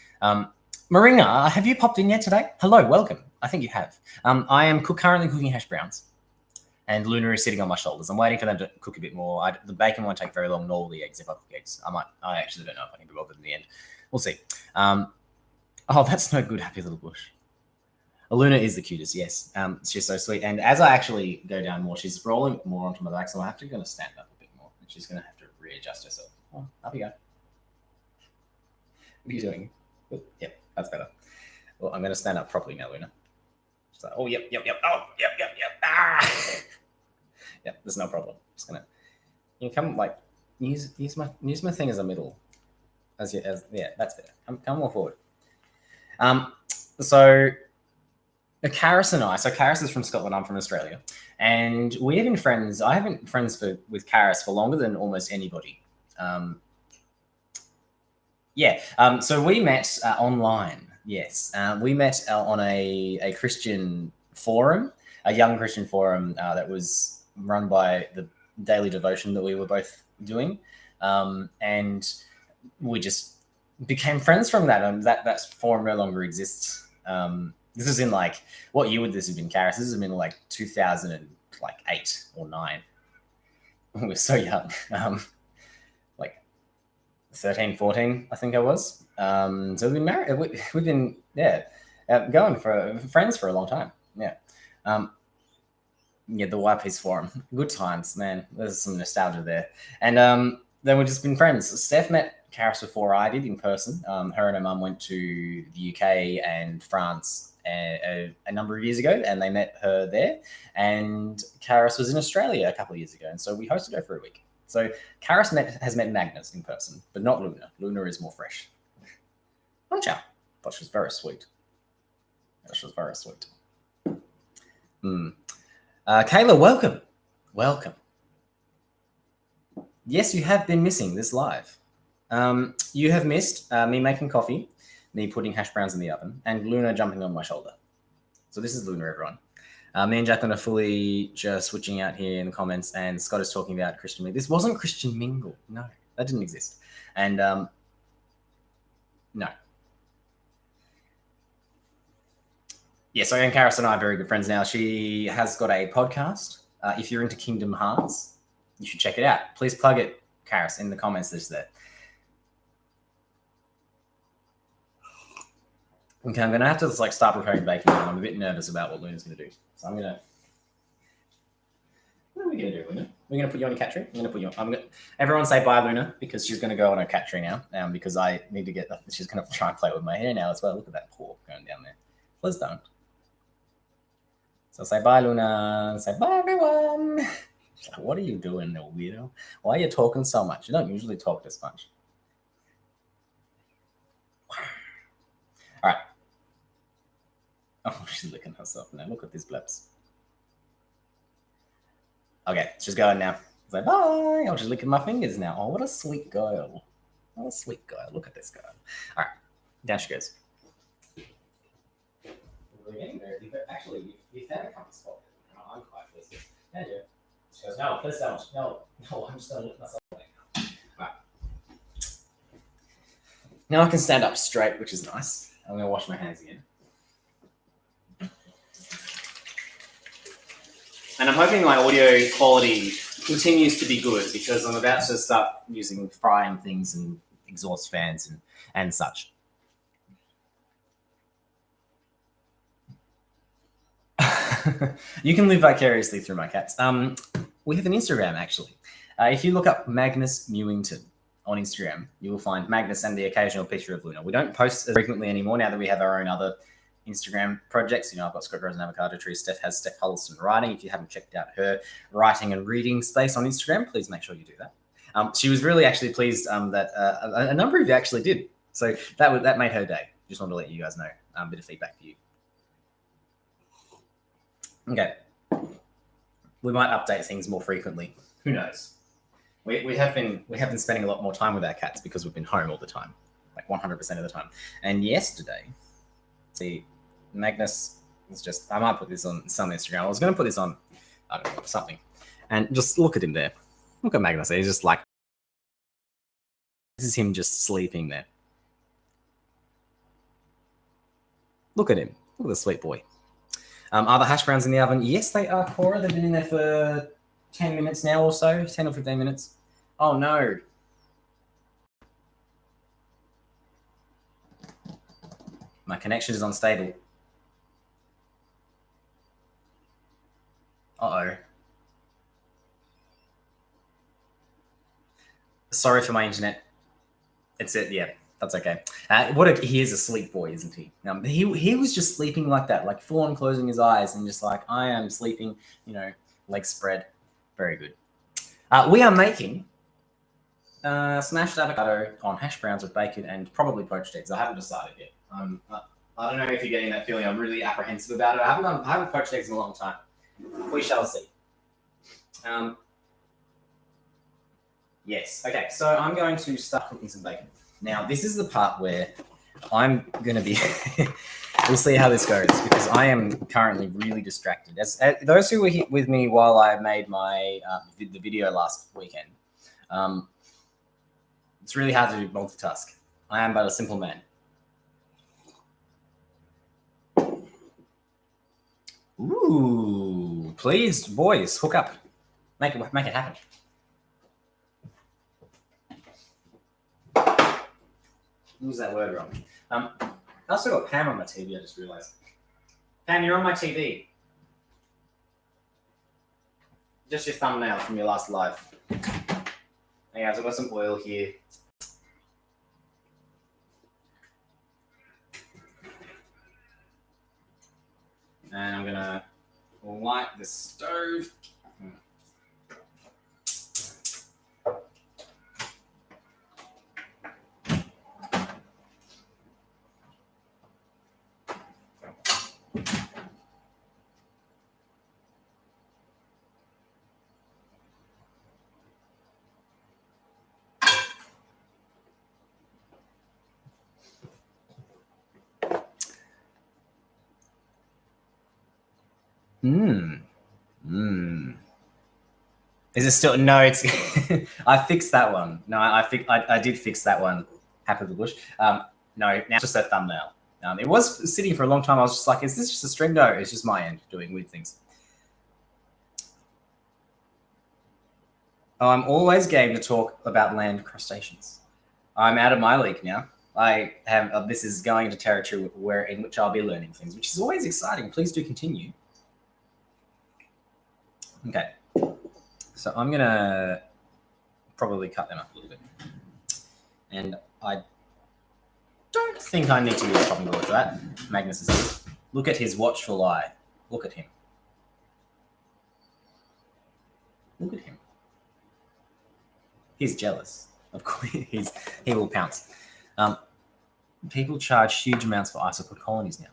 Marina, have you popped in yet today? Hello, welcome. I think you have. I am currently cooking hash browns, and Luna is sitting on my shoulders. I'm waiting for them to cook a bit more. The bacon won't take very long, nor the eggs if I cook eggs. I actually don't know if I can be bothered in the end. We'll see. Oh, that's no good, happy little bush. Luna is the cutest, yes. She's so sweet. And as I actually go down more, she's rolling more onto my back, so I'm actually going to stand up a bit more. And she's going to have to readjust herself. Oh, up you go. What are you doing? Oh, yep, that's better. Well, I'm going to stand up properly now, Luna. She's like, oh, yep. Oh, yep. Ah! Yeah, there's no problem. Just gonna you can come like use my thing as a middle. Yeah, that's better. Come more forward. So Karis and I. So Karis is from Scotland. I'm from Australia, and we have been friends. I have been friends with Karis for longer than almost anybody. Um, yeah. So we met online. Yes, we met on a Christian forum, a young Christian forum that was run by the daily devotion that we were both doing, and we just became friends from that. And that forum no longer exists. This is in like what year would this have been, Karis? This has been like 2008 or 9. We were so young. Like 13, 14, I think I was. So we've been married. We've been going for friends for a long time. Yeah. Yeah, the YP's forum. Good times, man. There's some nostalgia there. And then we've just been friends. Steph met Karis before I did in person. Her and her mum went to the UK and France a number of years ago, and they met her there. And Karis was in Australia a couple of years ago, and so we hosted her for a week. So Karis has met Magnus in person, but not Luna. Luna is more fresh. But she's very sweet. She's very sweet. Kayla, welcome. Welcome. Yes, you have been missing this live. You have missed me making coffee, me putting hash browns in the oven, and Luna jumping on my shoulder. So this is Luna, everyone. Me and Jacqueline are fully just switching out here in the comments, and Scott is talking about Christian Mingle. This wasn't Christian Mingle. No, that didn't exist. And no. Yeah, so Anne Karis and I are very good friends now. She has got a podcast. If you're into Kingdom Hearts, you should check it out. Please plug it, Karis, in the comments. There's that. Okay, I'm gonna have to like start preparing baking. I'm a bit nervous about what Luna's gonna do. So I'm gonna. What are we gonna do, Luna? We're gonna put you on a cat tree. Everyone say bye, Luna, because she's gonna go on a cat tree now. Because I need to get. She's gonna try and play with my hair now as well. Look at that paw going down there. Please don't. So say bye, Luna. Say bye, everyone. What are you doing, little weirdo? Why are you talking so much? You don't usually talk this much. All right. Oh, she's licking herself now. Look at these blips. Okay, she's going now. Say bye. Oh, she's licking my fingers now. Oh, what a sweet girl. What a sweet girl. Look at this girl. All right, down she goes. We're getting there. Actually, you found a comfy spot. I'm quite pleased. Yeah, yeah. She goes, no, please don't. No, I'm just going to lift myself away. All right. Now I can stand up straight, which is nice. I'm going to wash my hands again. And I'm hoping my audio quality continues to be good because I'm about to start using frying things and exhaust fans and such. You can live vicariously through my cats. We have an Instagram, actually. If you look up Magnus Newington on Instagram, you will find Magnus and the occasional picture of Luna. We don't post as frequently anymore now that we have our own other Instagram projects. You know, I've got Script Rose and Avocado Tree. Steph has Steph Huddleston Writing. If you haven't checked out her writing and reading space on Instagram, please make sure you do that. She was really actually pleased that a number of you actually did. So that made her day. Just wanted to let you guys know. A bit of feedback for you. Okay. We might update things more frequently. Who knows? We have been spending a lot more time with our cats because we've been home all the time, like 100% of the time. And yesterday, see, Magnus was just. I might put this on some Instagram. I was going to put this on, I don't know, something, and just look at him there. Look at Magnus. He's just like. This is him just sleeping there. Look at him. Look at the sweet boy. Are the hash browns in the oven? Yes, they are, Cora. They've been in there for 10 minutes now or so, 10 or 15 minutes. Oh, no. My connection is unstable. Uh-oh. Sorry for my internet. It's it, yeah. That's okay. He is a sleep boy, isn't he? He was just sleeping like that, like full on closing his eyes and just like, I am sleeping, legs spread, Very good. We are making smashed avocado on hash browns with bacon and probably poached eggs. I haven't decided yet. I don't know if you're getting that feeling. I'm really apprehensive about it. I haven't poached eggs in a long time. We shall see. Yes. Okay. So I'm going to start cooking some bacon. Now, this is the part where I'm going to be. We'll see how this goes because I am currently really distracted. As those who were with me while I made my the video last weekend, it's really hard to do multitask. I am but a simple man. Ooh, please, boys, hook up. Make it happen. Use that word wrong. I also got Pam on my TV, I just realized. Pam, you're on my TV. Just your thumbnail from your last live. Hey guys, I've got some oil here. And I'm gonna light the stove. Is it still? No, it's. I fixed that one. No, I did fix that one. Happy the bush. No, now it's just a thumbnail. It was sitting for a long time. I was just like, is this just a string? No, it's just my end doing weird things. Oh, I'm always game to talk about land crustaceans. I'm out of my league now. I have this is going into territory in which I'll be learning things, which is always exciting. Please do continue. Okay, so I'm gonna probably cut them up a little bit, and I don't think I need to use chopping board for that. Magnus is here. Look at his watchful eye. Look at him. Look at him. He's jealous. Of course, he will pounce. People charge huge amounts for isopod colonies now.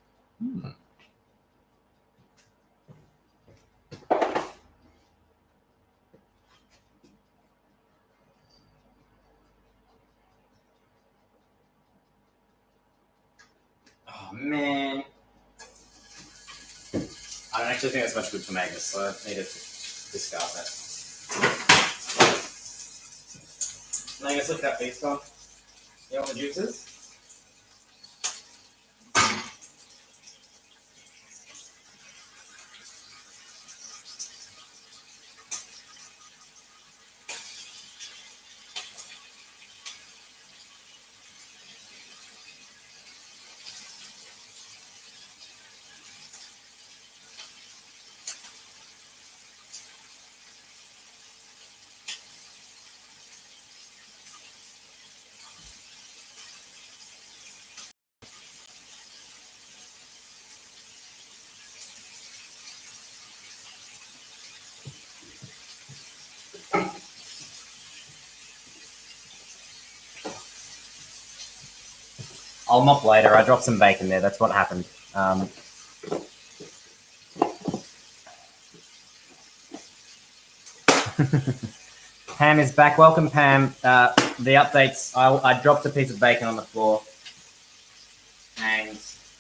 Oh, man. I don't actually think that's much good for Magnus, so I need to discard that. Magnus, look at that beef gone. You want the juices? I'll mop later. I dropped some bacon there. That's what happened. Pam is back. Welcome, Pam. The updates. I dropped a piece of bacon on the floor, and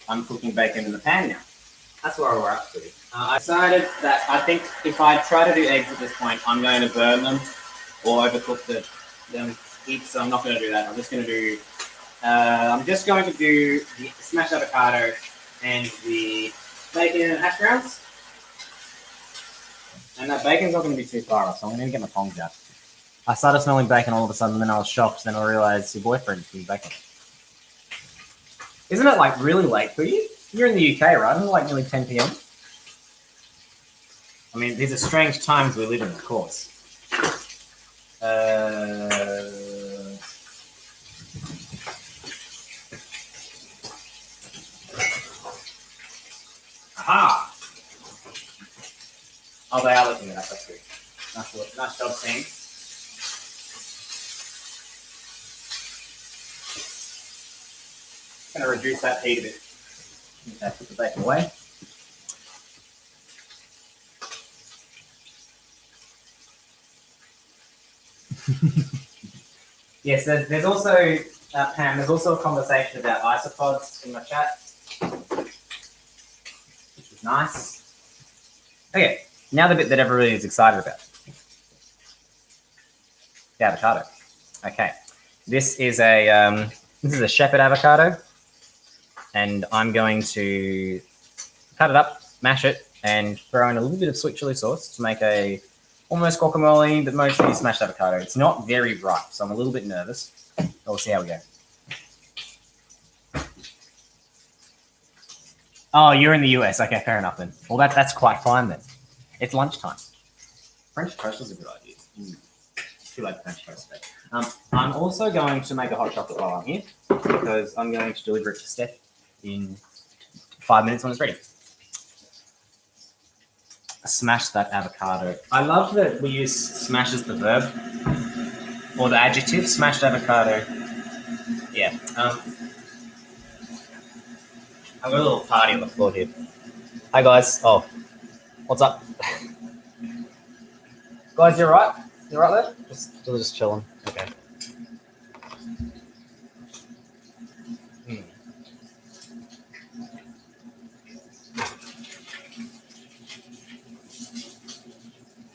I'm cooking bacon in the pan now. That's where we're up to. I decided that I think if I try to do eggs at this point, I'm going to burn them or overcook them heat. So I'm not going to do that. I'm just going to do the smashed avocado and the bacon and hash browns. And that bacon's not going to be too far off, so I'm going to get my tongs out. I started smelling bacon all of a sudden, and then I was shocked. Then I realized your boyfriend eating bacon. Isn't it like really late for you? You're in the UK, right? Isn't it like nearly 10 p.m.? I mean, these are strange times we live in, of course. Aha! Oh, they are looking it up. That's good. Nice job, team. Going to reduce that heat a bit. Okay, put the bacon away. Yes, there's also, Pam, there's also a conversation about isopods in my chat, which is nice. Okay, now the bit that everybody is excited about. The avocado. Okay, this is a shepherd avocado, and I'm going to cut it up, mash it, and throw in a little bit of sweet chili sauce to make a almost guacamole, but mostly smashed avocado. It's not very ripe, so I'm a little bit nervous. We'll see how we go. Oh, you're in the US. Okay, fair enough then. Well, that's quite fine then. It's lunchtime. French toast is a good idea. Too late for French toast today. I'm also going to make a hot chocolate while I'm here because I'm going to deliver it to Steph in 5 minutes when it's ready. Smash that avocado. I love that we use smash as the verb or the adjective. Smashed avocado. Yeah. I've got a little party on the floor here. Hi guys. Oh, what's up? Guys, you alright? You alright there? Just chilling. Okay.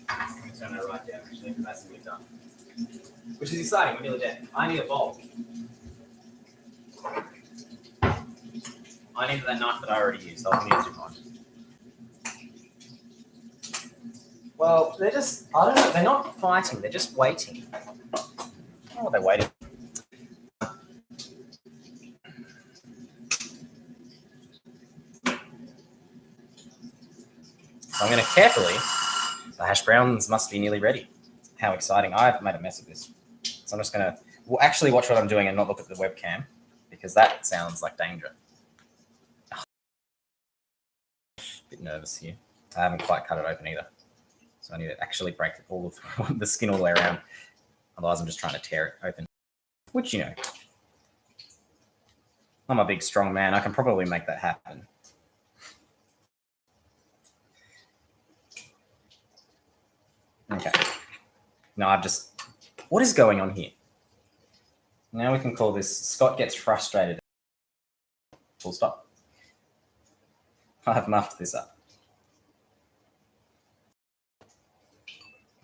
I'm just going to write down actually. That's what we've done. Which is exciting. We're nearly there. I need a bowl. I need that knife that I already used. I'll use it on. Well, they're just, I don't know, they're not fighting, they're just waiting. Oh, they're waiting. So I'm going to carefully, the hash browns must be nearly ready. How exciting. I've made a mess of this. So I'm just going to actually watch what I'm doing and not look at the webcam because that sounds like danger. Oh. A bit nervous here. I haven't quite cut it open either. So I need to actually break all of the skin all the way around. Otherwise, I'm just trying to tear it open. Which, you know, I'm a big, strong man. I can probably make that happen. Okay. No, I've just... What is going on here? Now we can call this Scott gets frustrated. Full stop. I've muffed this up.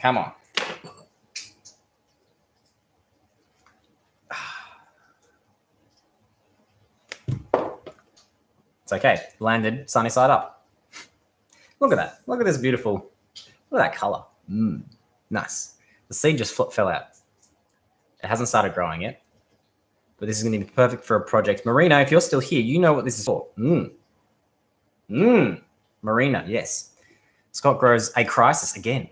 Come on. It's okay. Landed sunny side up. Look at that. Look at this beautiful... Look at that color. Nice. The seed just fell out. It hasn't started growing yet. But this is going to be perfect for a project. Marina, if you're still here, you know what this is for. Marina, yes. Scott grows a crisis again.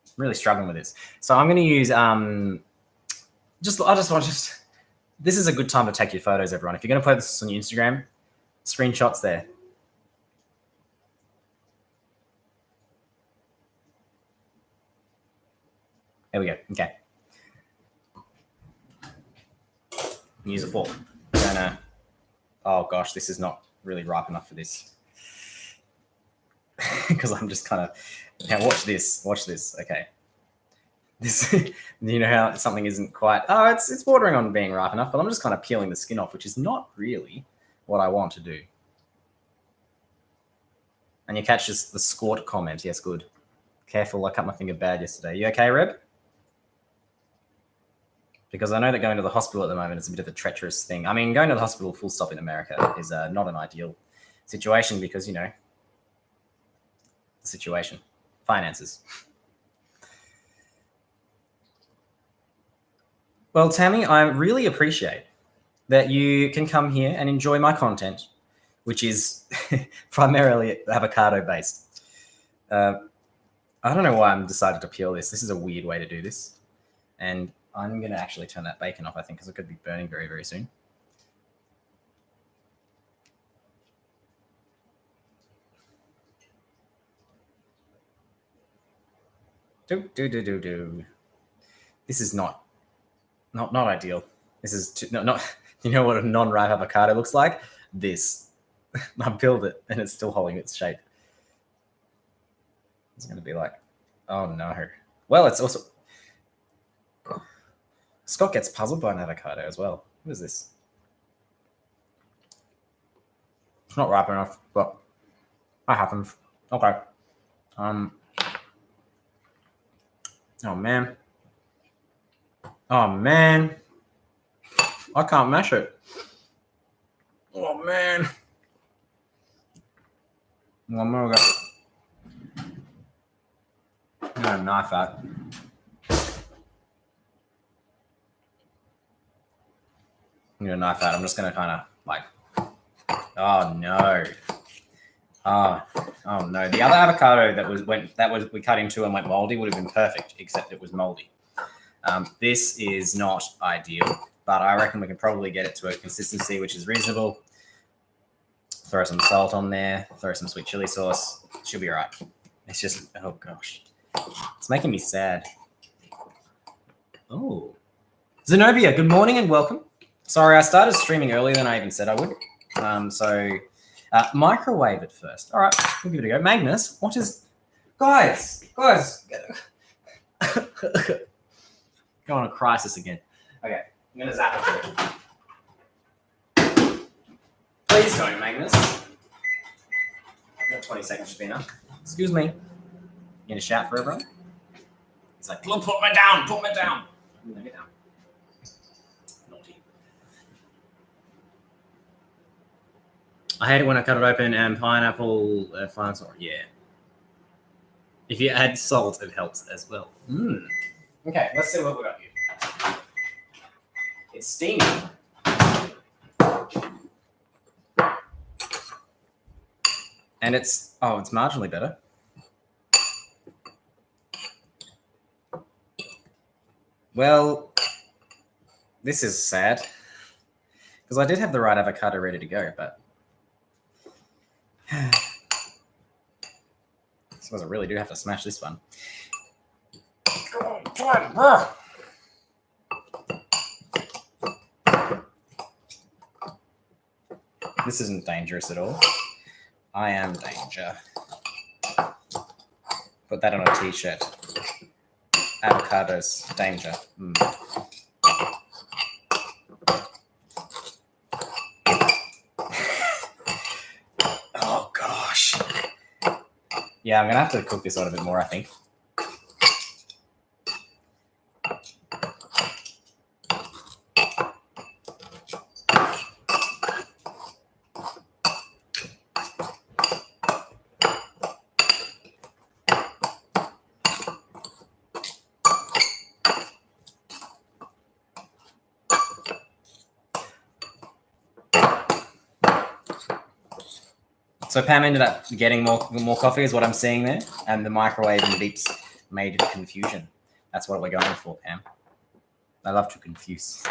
I'm really struggling with this. So I'm going to use this is a good time to take your photos, everyone. If you're going to post this on your Instagram, screenshots there. There we go. Okay. Use a fork. Oh gosh, this is not really ripe enough for this. Because I'm just kind of... Now watch this. Watch this. Okay. This, you know how something isn't quite... Oh, it's bordering on being ripe enough, but I'm just kind of peeling the skin off, which is not really what I want to do. And you catch the squat comment. Yes, good. Careful, I cut my finger bad yesterday. You okay, Reb? Because I know that going to the hospital at the moment is a bit of a treacherous thing. I mean, going to the hospital full stop in America is not an ideal situation because, you know, the situation. Finances. Well, Tammy, I really appreciate that you can come here and enjoy my content, which is primarily avocado-based. I don't know why I'm decided to peel this. This is a weird way to do this. And I'm going to actually turn that bacon off, I think, because it could be burning very, very soon. Do. This is not ideal. This is not. You know what a non-ripe avocado looks like? This. I peeled it and it's still holding its shape. It's going to be like, oh no. Well, it's also. Scott gets puzzled by an avocado as well. What is this? It's not ripe enough, but that happens. Okay. Oh man. I can't mash it. Oh man. One more go. I'm gonna knife that. I'm just gonna kind of like. Oh no. Oh no. The other avocado that we cut into and went moldy would have been perfect, except it was moldy. This is not ideal, but I reckon we can probably get it to a consistency which is reasonable. Throw some salt on there, throw some sweet chili sauce. Should be all right. It's just, oh gosh. It's making me sad. Oh. Zenobia, good morning and welcome. Sorry, I started streaming earlier than I even said I would. Microwave it first. All right, we'll give it a go. Magnus, what is... Guys. Go on a crisis again. Okay, I'm going to zap it through. Please don't, Magnus. I've got 20 seconds to be enough. Excuse me. You going to shout for everyone? He's like, put me down. Let me down. Naughty. I hate it when I cut it open and pineapple fine salt. Yeah. If you add salt, it helps as well. Okay, let's see what we got here. It's steaming. And it's marginally better. Well, this is sad. Because I did have the right avocado ready to go, but I suppose I really do have to smash this one. This isn't dangerous at all. I am danger. Put that on a t-shirt. Avocados, danger. Oh gosh. Yeah, I'm gonna have to cook this on a bit more, I think. So Pam ended up getting more coffee is what I'm seeing there. And the microwave and beeps made confusion. That's what we're going for, Pam. I love to confuse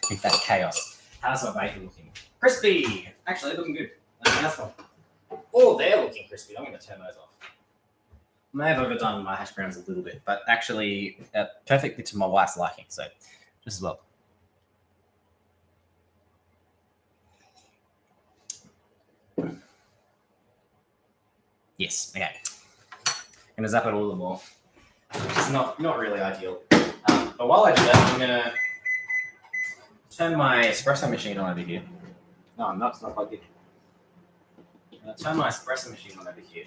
with that chaos. How's my bacon looking? Crispy! Actually, looking good. That's one. Oh, they're looking crispy. I'm going to turn those off. I may have overdone my hash browns a little bit, but actually perfectly to my wife's liking. So just as well. Yes, okay. I'm going to zap it a little more, which is not really ideal. But while I do that, I'm going to turn my espresso machine on over here. No, I'm not. It's not plugged in. I'm going to turn my espresso machine on over here.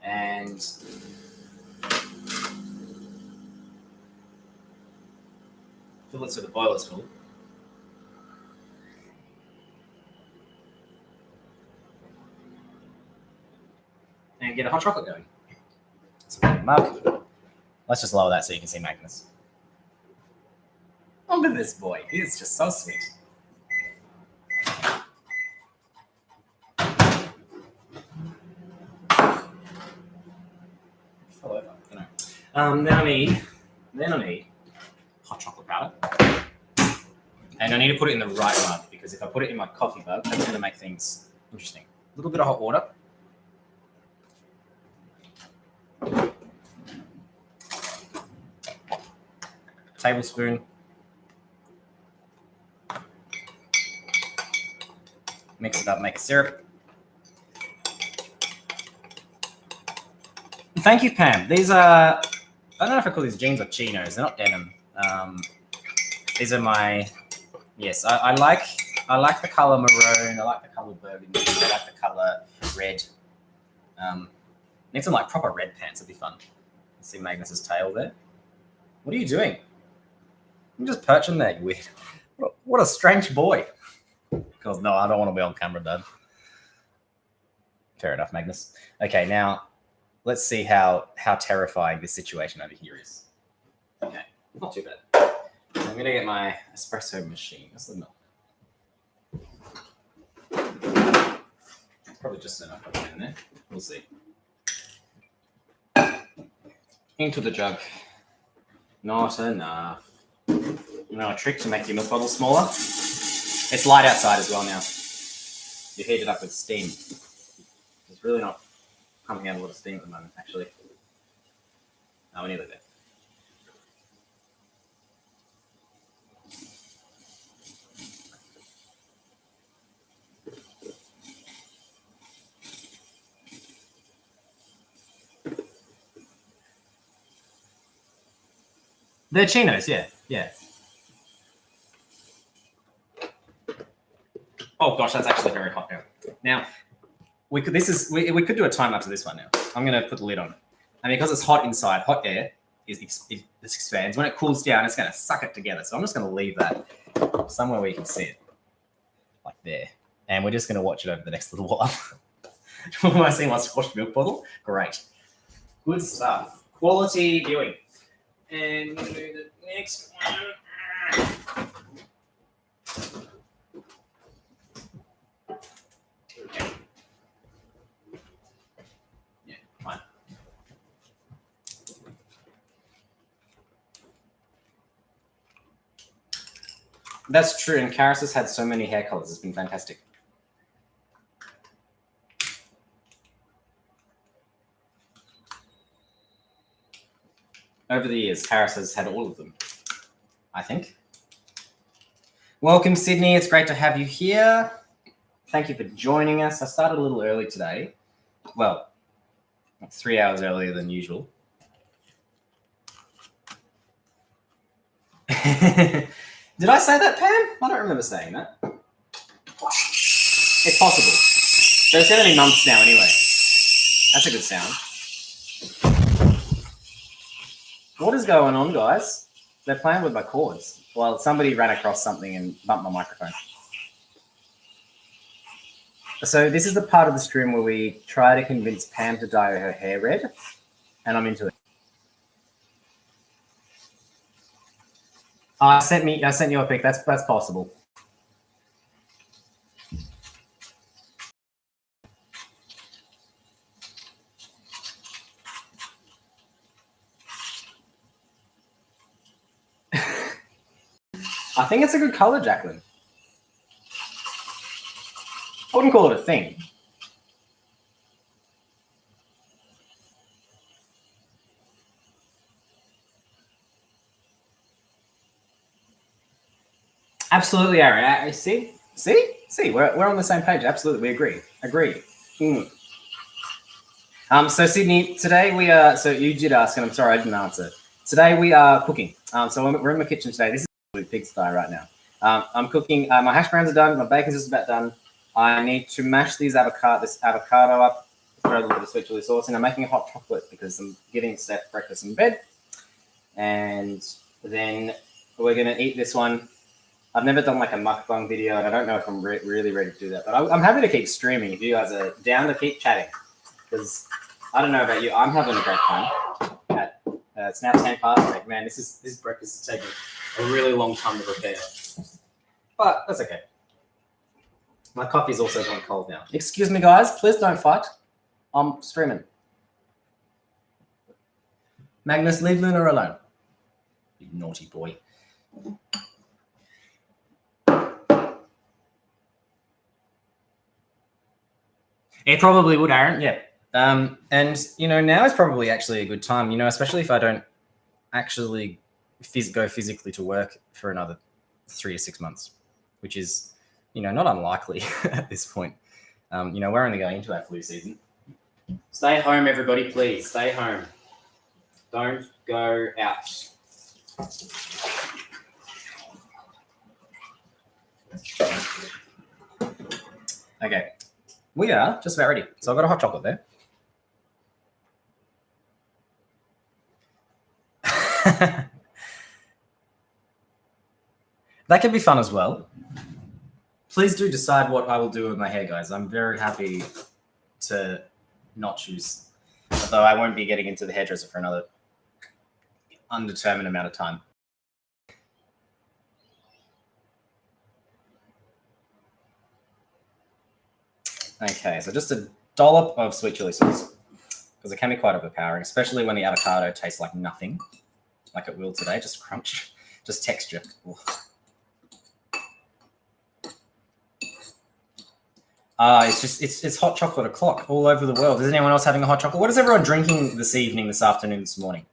And fill it so the boiler's full. And get a hot chocolate going. So mug. Let's just lower that so you can see Magnus. Look at this boy. He is just so sweet. Then I need hot chocolate powder. And I need to put it in the right mug because if I put it in my coffee mug, that's going to make things interesting. A little bit of hot water. tablespoon. Mix it up, make a syrup. Thank you, Pam. These are, I don't know if I call these jeans or chinos. They're not denim. These are my, yes, I like the color maroon. I like the color burgundy. I like the color red. Need some like proper red pants. It'd be fun. See Magnus's tail there. What are you doing? I'm just perching there, you weird. What a strange boy. Because no, I don't want to be on camera, Dad. Fair enough, Magnus. Okay, now let's see how terrifying this situation over here is. Okay, not too bad. So I'm gonna get my espresso machine. That's the milk. Probably just enough of it in there. We'll see. Into the jug. Not enough. You know a trick to make your milk bottle smaller? It's light outside as well now. You heat it up with steam. It's really not pumping out a lot of steam at the moment, actually. No, we're nearly there. They're chinos, yeah. Oh gosh, that's actually very hot now. Now, we could do a time lapse of this one now. I'm going to put the lid on it. And because it's hot inside, hot air it expands. When it cools down, it's going to suck it together. So I'm just going to leave that somewhere where you can see it. Like there. And we're just going to watch it over the next little while. Am I seeing my squashed milk bottle? Great. Good stuff. Quality viewing. And we're going to do the next one. Yeah, fine. That's true, and Karis has had so many hair colors. It's been fantastic. Over the years, Karis has had all of them, I think. Welcome, Sydney. It's great to have you here. Thank you for joining us. I started a little early today. Well, 3 hours earlier than usual. Did I say that, Pam? I don't remember saying that. It's possible. So it's going to be months now anyway. That's a good sound. What is going on, guys? They're playing with my cords. Well, somebody ran across something and bumped my microphone. So this is the part of the stream where we try to convince Pam to dye her hair red, and I'm into it. I sent you a pic. That's possible. I think it's a good color, Jacqueline. I wouldn't call it a thing. Absolutely, Aaron. See, we're on the same page. Absolutely, we agree. So Sydney, today we are. So you did ask, and I'm sorry I didn't answer. Today we are cooking. So we're in my kitchen today. This is pigsty right now. I'm cooking. My hash browns are done. My bacon's just about done. I need to mash this avocado up. Throw a little bit of sweet chili sauce in. I'm making a hot chocolate because I'm getting Steph breakfast in bed, and then we're gonna eat this one. I've never done like a mukbang video, and I don't know if I'm really ready to do that. But I'm happy to keep streaming if you guys are down to keep chatting. Because I don't know about you, I'm having a great time. It's now 10 past. Man, this breakfast is taking a really long time to prepare. But that's okay. My coffee's also gone cold now. Excuse me, guys. Please don't fight. I'm streaming. Magnus, leave Luna alone. You naughty boy. It probably would, Aaron. Yeah. And, now is probably actually a good time, especially if I don't actually go physically to work for another 3 to 6 months, which is, not unlikely at this point. We're only going into our flu season. Stay home, everybody, please. Stay home. Don't go out. Okay, we are just about ready. So I've got a hot chocolate there. That can be fun as well. Please do decide what I will do with my hair, guys. I'm very happy to not choose, although I won't be getting into the hairdresser for another undetermined amount of time. Okay, so just a dollop of sweet chili sauce, because it can be quite overpowering, especially when the avocado tastes like nothing, like it will today, just crunch, just texture. It's hot chocolate o'clock all over the world. Is anyone else having a hot chocolate? What is everyone drinking this evening, this afternoon, this morning?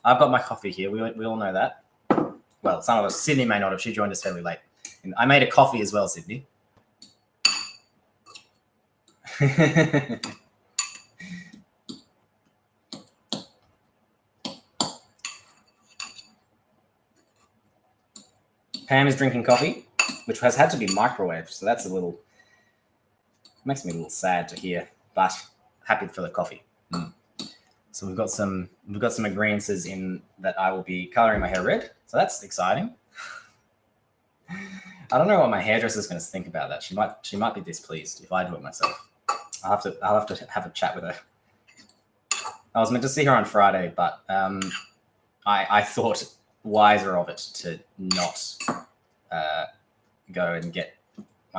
I've got my coffee here. We all know that. Well, some of us. Sydney may not have. She joined us fairly late. And I made a coffee as well, Sydney. Pam is drinking coffee, which has had to be microwaved, so that's makes me a little sad to hear, but happy for the coffee. So we've got some agreements in that I will be coloring my hair red, so that's exciting. I don't know what my hairdresser is going to think about that. She might be displeased if I do it myself. I'll have to have a chat with her. I was meant to see her on Friday, but I thought wiser of it to not go and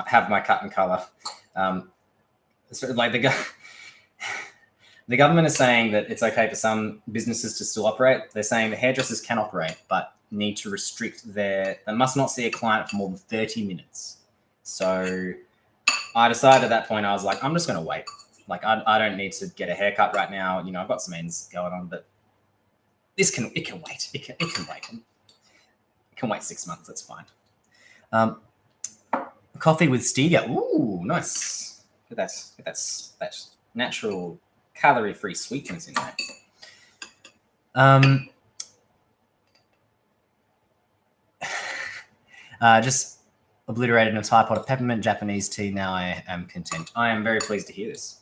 have my cut and color. Sort of like the government is saying that it's okay for some businesses to still operate. They're saying the hairdressers can operate, but need to restrict they must not see a client for more than 30 minutes. So I decided at that point, I was like, I'm just going to wait. Like, I don't need to get a haircut right now. I've got some ends going on, but it can wait. It can wait. It can wait 6 months. That's fine. Coffee with stevia. Ooh, nice. That's natural calorie-free sweetness in there. Just obliterated a Thai pot of peppermint Japanese tea. Now I am content. I am very pleased to hear this.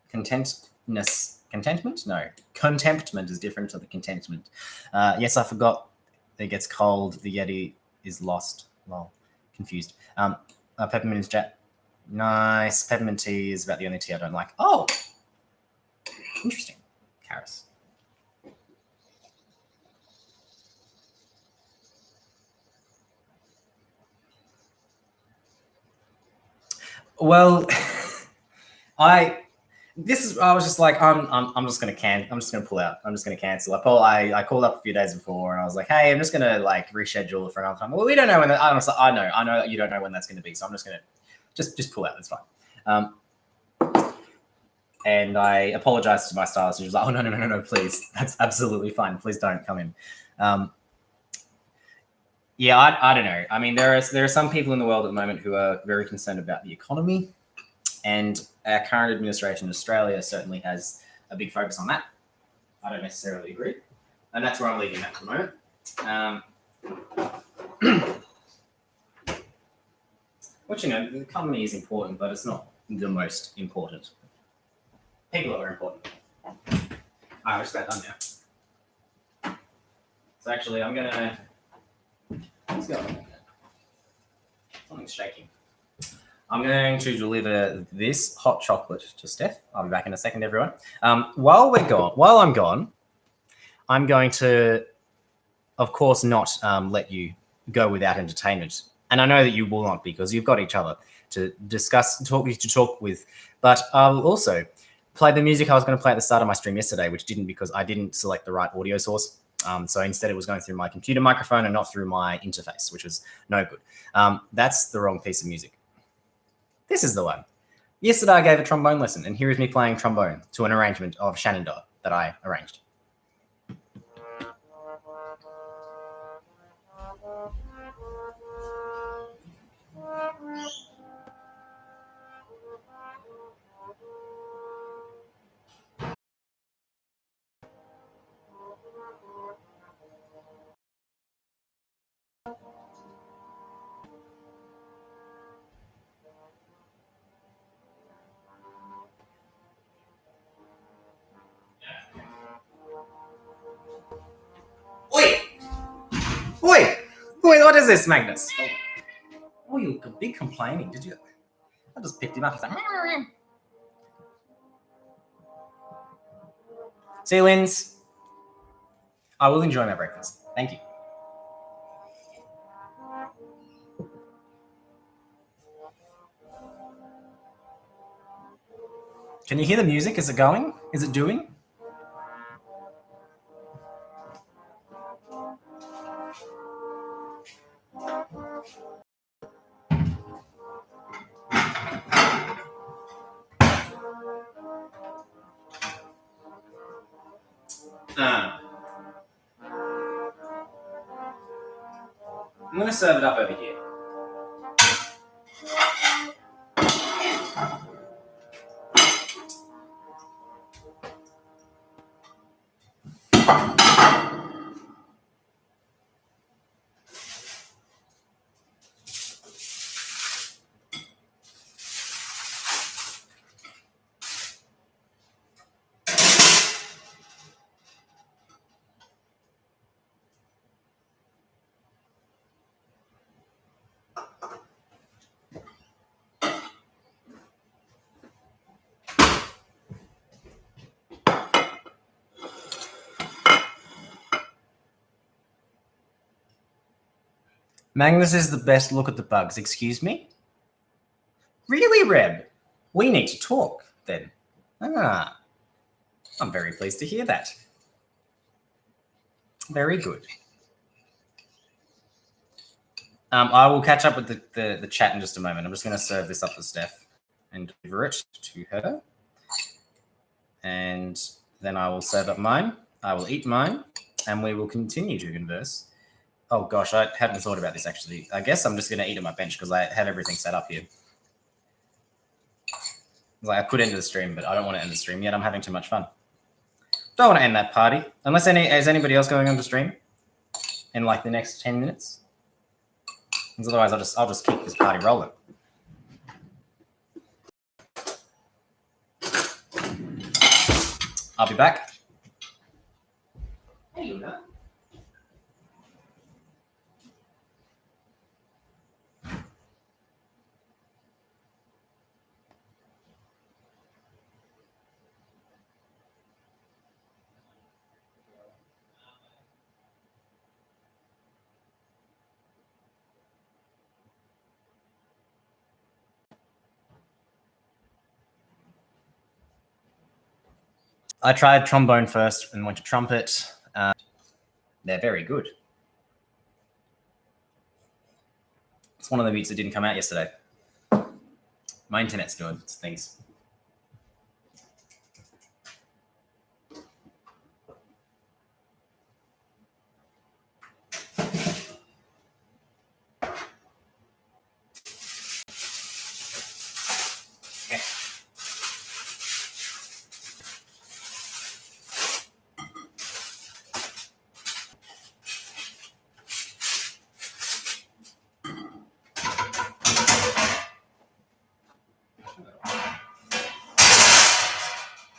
Contentment? No. Contentment is different to the contentment. Yes, I forgot it gets cold. The Yeti is lost. Well, confused. Peppermint is nice. Peppermint tea is about the only tea I don't like. Oh, interesting. Karis. Well, I was just like, I'm just gonna pull out. I'm just gonna cancel. I called up a few days before and I was like, hey, I'm just gonna reschedule for another time. Well, we don't know when that. I know that you don't know when that's gonna be, so I'm just gonna just pull out. That's fine. And I apologized to my stylist. She was like, oh no, please, that's absolutely fine. Please don't come in. Yeah, I don't know. I mean, there are some people in the world at the moment who are very concerned about the economy. And our current administration in Australia certainly has a big focus on that. I don't necessarily agree. And that's where I'm leaving that for the moment. Which, the economy is important, but it's not the most important. People are important. I wish that done now. So actually, I'm going to... Let's go. Something's shaking. I'm going to deliver this hot chocolate to Steph. I'll be back in a second, everyone. While I'm gone, I'm going to, of course, not let you go without entertainment. And I know that you will not, because you've got each other to talk with. But I'll also play the music I was going to play at the start of my stream yesterday, which didn't, because I didn't select the right audio source. So instead, it was going through my computer microphone and not through my interface, which was no good. That's the wrong piece of music. This is the one. Yesterday, I gave a trombone lesson, and here is me playing trombone to an arrangement of Shenandoah that I arranged. Oi! Oi! Oi, what is this, Magnus? Oh, you're a bit complaining, did you? I just picked him up. He's like, see you, Linz. I will enjoy my breakfast. Thank you. Can you hear the music? Is it going? Is it doing? I'm going to serve it up over here. Magnus is the best. Look at the bugs. Excuse me? Really, Reb? We need to talk, then. Ah, I'm very pleased to hear that. Very good. I will catch up with the chat in just a moment. I'm just going to serve this up for Steph and deliver it to her. And then I will serve up mine. I will eat mine, and we will continue to converse. Oh, gosh, I hadn't thought about this, actually. I guess I'm just going to eat at my bench because I have everything set up here. Like, I could end the stream, but I don't want to end the stream yet. I'm having too much fun. Don't want to end that party. Unless is anybody else going on the stream in like the next 10 minutes? Because otherwise I'll just keep this party rolling. I'll be back. Hey, Luna. I tried trombone first and went to trumpet. They're very good. It's one of the beats that didn't come out yesterday. My internet's doing things.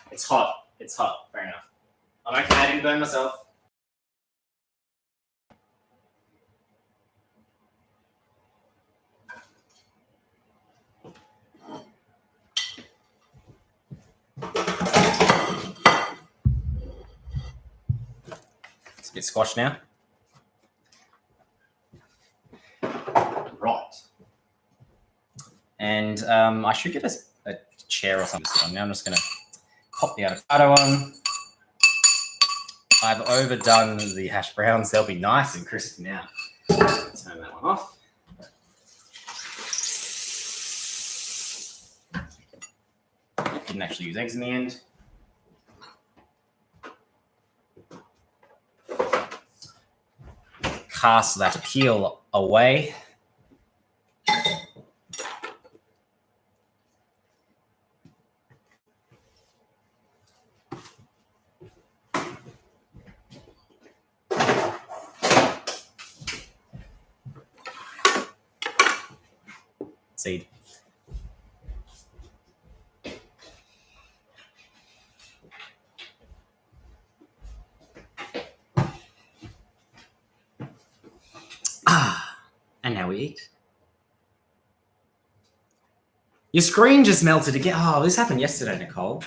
It's hot. It's hot. Fair enough. I'm okay. I didn't burn myself. It's a bit squashed now. Right. And I should get a chair or something to sit on. Now I'm just going to pop the avocado on. I've overdone the hash browns. They'll be nice and crispy now. Turn that one off. Didn't actually use eggs in the end. Cast that peel away. Seed. And now we eat. Your screen just melted again. Oh, this happened yesterday, Nicole.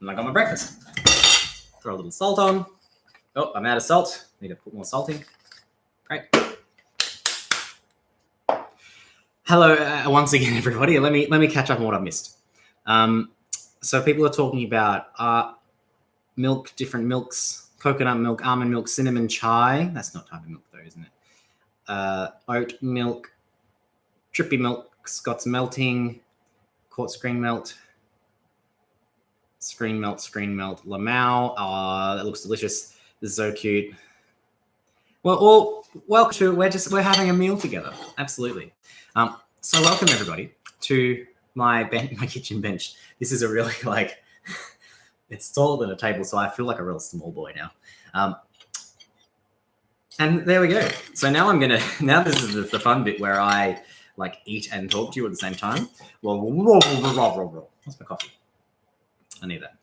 And I got my breakfast. Throw a little salt on. Oh, I'm out of salt. Need to put more salt in. Great. Hello, once again, everybody. Let me catch up on what I've missed. So people are talking about milk, different milks, coconut milk, almond milk, cinnamon chai. That's not type of milk though, isn't it? Oat milk, trippy milk, Scott's melting, quartz screen melt, Lamau. That looks delicious. This is so cute. Well, welcome to we're having a meal together. Absolutely. So welcome everybody to my kitchen bench. This is a really it's taller than a table, so I feel like a real small boy now. And there we go. So now now this is the fun bit where I eat and talk to you at the same time. What's my coffee? I need that.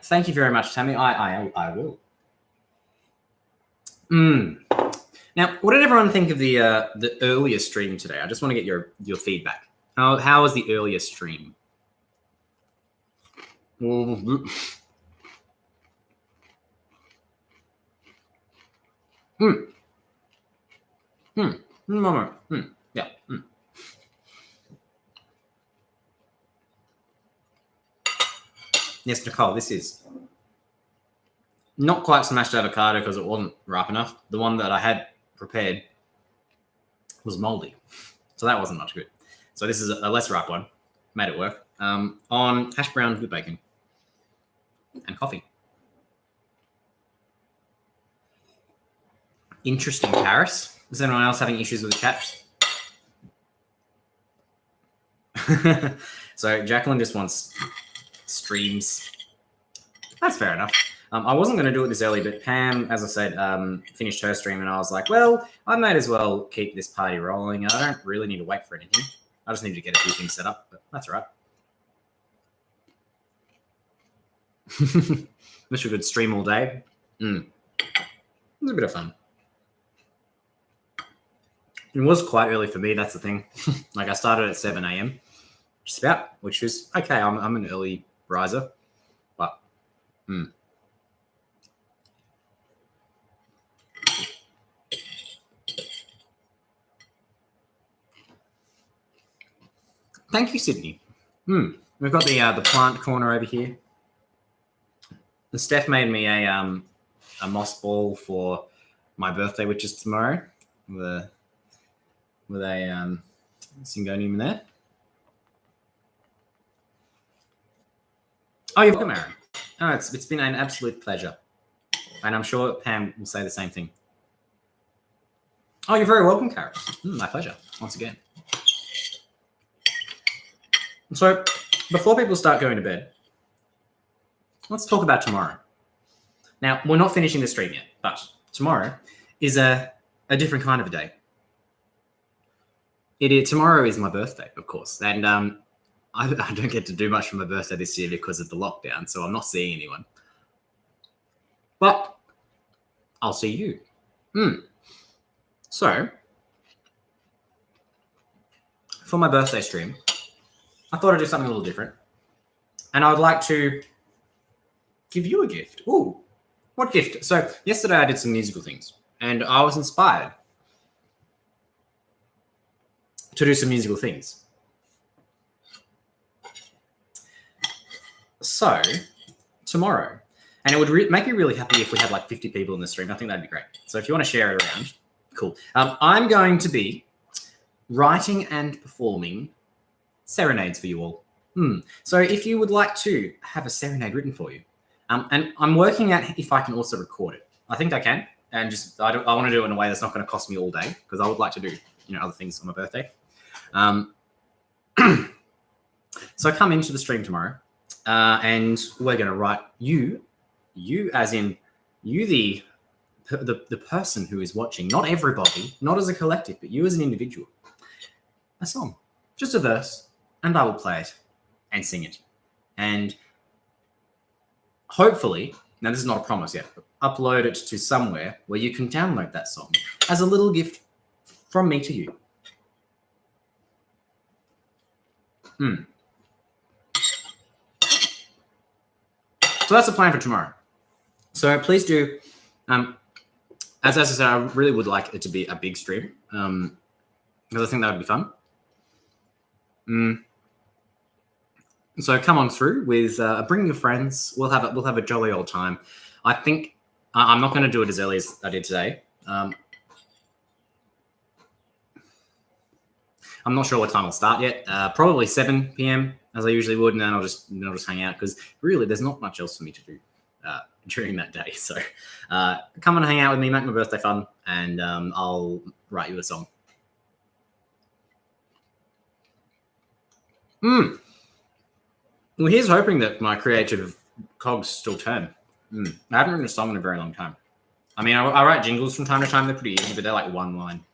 Thank you very much, Tammy. I will. Now, what did everyone think of the earlier stream today? I just want to get your feedback. How was the earlier stream? Yeah. Yes, Nicole, this is not quite smashed avocado because it wasn't ripe enough. The one that I had prepared was moldy, so that wasn't much good. So this is a less ripe one. Made it work. On hash browns with bacon and coffee. Interesting, Paris. Is anyone else having issues with the chat? So Jacqueline just wants streams. That's fair enough. I wasn't going to do it this early, but Pam, as I said, finished her stream, and I was like, well, I might as well keep this party rolling. I don't really need to wait for anything. I just need to get a few things set up, but that's all right. Wish we could stream all day. It was a bit of fun. It was quite early for me, that's the thing. I started at 7 a.m. just about, which is okay. I'm an early riser, but Thank you, Sydney. We've got the plant corner over here. And Steph made me a moss ball for my birthday, which is tomorrow, with a syngonium in there. Oh, you're welcome, Aaron. Oh, it's been an absolute pleasure, and I'm sure Pam will say the same thing. Oh, you're very welcome, Karis. My pleasure, once again. So, before people start going to bed, let's talk about tomorrow. Now, we're not finishing the stream yet, but tomorrow is a different kind of a day. Tomorrow is my birthday, of course, and I don't get to do much for my birthday this year because of the lockdown, so I'm not seeing anyone. But I'll see you. So, for my birthday stream, I thought I'd do something a little different. And I would like to give you a gift. Ooh, what gift? So, yesterday I did some musical things, and I was inspired to do some musical things. So, tomorrow, and it would make me really happy if we had 50 people in the stream. I think that'd be great. So if you want to share it around, cool. I'm going to be writing and performing serenades for you all. So if you would like to have a serenade written for you, and I'm working out if I can also record it. I think I can. and just I want to do it in a way that's not going to cost me all day, because I would like to do other things on my birthday. So I come into the stream tomorrow, and we're going to write you as in you, the person who is watching, not everybody, not as a collective, but you as an individual, a song, just a verse, and I will play it and sing it. And hopefully, now this is not a promise yet, but upload it to somewhere where you can download that song as a little gift from me to you. So that's the plan for tomorrow. So please do, as I said, I really would like it to be a big stream, because I think that would be fun. So come on through with bring your friends. We'll have a jolly old time. I think I'm not going to do it as early as I did today. I'm not sure what time I'll start yet. Probably 7 p.m. as I usually would, and then I'll just hang out, because really there's not much else for me to do during that day. So come and hang out with me, make my birthday fun, and I'll write you a song. Well, here's hoping that my creative cogs still turn. I haven't written a song in a very long time. I mean, I write jingles from time to time. They're pretty easy, but they're like one line.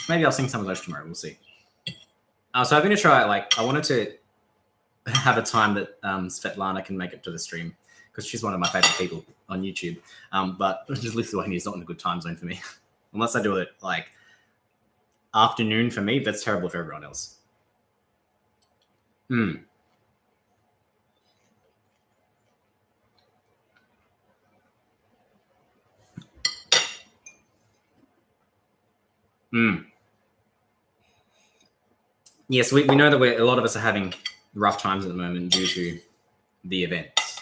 Maybe I'll sing some of those tomorrow. We'll see. So I'm going to try, I wanted to have a time that Svetlana can make it to the stream, because she's one of my favorite people on YouTube. But just Lithuania is not in a good time zone for me. Unless I do it afternoon for me, that's terrible for everyone else. Yes, we know that a lot of us are having rough times at the moment due to the events.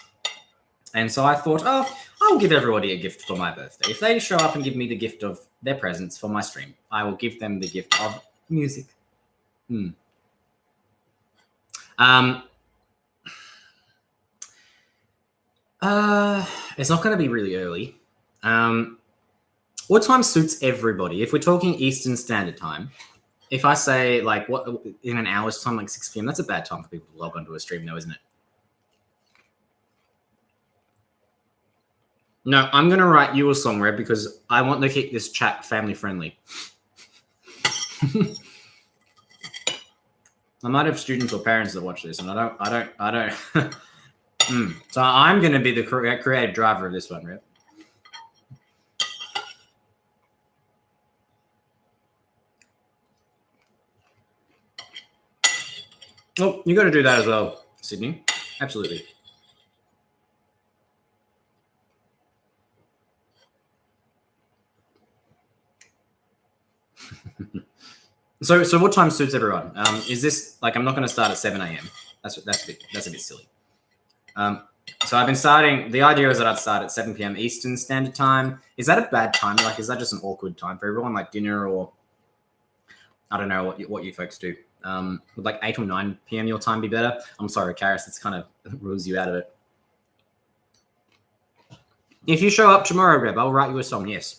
And so I thought, I'll give everybody a gift for my birthday. If they show up and give me the gift of their presents for my stream, I will give them the gift of music. It's not going to be really early. What time suits everybody? If we're talking Eastern Standard Time, if I say what in an hour's time, 6 p.m., that's a bad time for people to log onto a stream, though, isn't it? No, I'm going to write you a song, Reb, because I want to keep this chat family friendly. I might have students or parents that watch this, and I don't. So I'm going to be the creative driver of this one, Reb. Oh, you got to do that as well, Sydney. Absolutely. So what time suits everyone? Is this I'm not going to start at 7 a.m. That's a bit silly. So I've been starting. The idea is that I'd start at 7 p.m. Eastern Standard Time. Is that a bad time? Is that just an awkward time for everyone? Dinner, or I don't know what you folks do. Would 8 or 9 p.m. your time be better? I'm sorry, Karis, that's kind of rules you out of it. If you show up tomorrow, Reb, I'll write you a song, yes.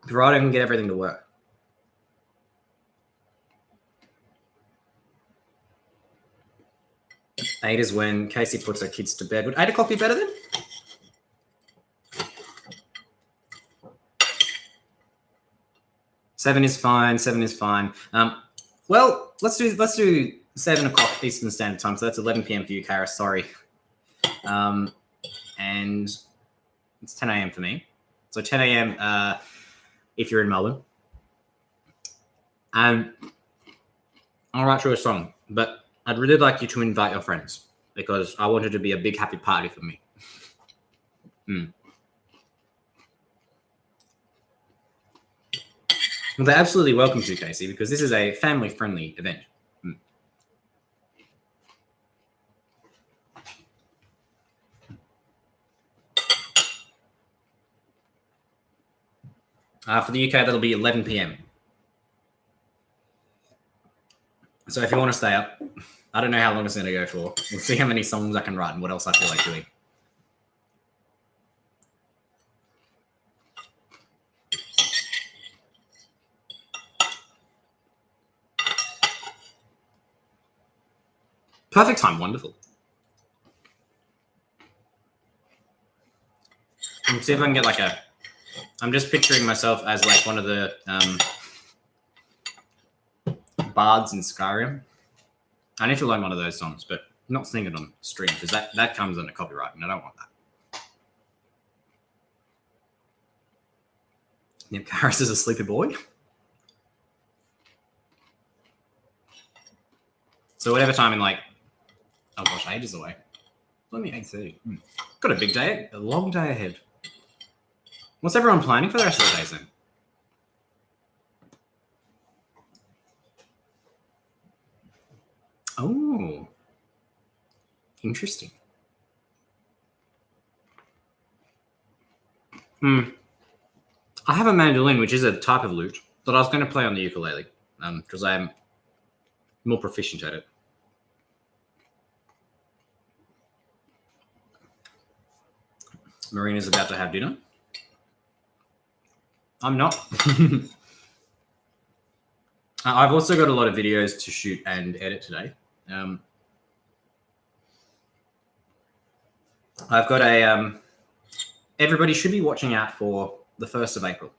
Provided I can get everything to work. Eight is when Casey puts her kids to bed. Would 8 o'clock be better then? Seven is fine. Well, let's do 7 o'clock Eastern Standard Time. So that's 11 p.m. for you, Karis. Sorry. And it's 10 a.m. for me. So 10 a.m. If you're in Melbourne. And I'll write you a song, but I'd really like you to invite your friends, because I want it to be a big happy party for me. Well, they're absolutely welcome to, Casey, because this is a family-friendly event. For the UK, that'll be 11 p.m. So if you want to stay up, I don't know how long it's going to go for. We'll see how many songs I can write and what else I feel like doing. Perfect time, wonderful. Let's see if I can get like a... I'm just picturing myself as like one of the bards in Skyrim. I need to learn one of those songs, but not sing it on stream because that comes under copyright and I don't want that. Yep, Karis is a sleepy boy. So whatever time in like, oh gosh, ages away. It's only 8:30. Got a big day, a long day ahead. What's everyone planning for the rest of the days then? Oh, interesting. I have a mandolin, which is a type of lute, that I was going to play on the ukulele because I am more proficient at it. Marina's about to have dinner. I'm not. I've also got a lot of videos to shoot and edit today. I've got a... everybody should be watching out for the 1st of April.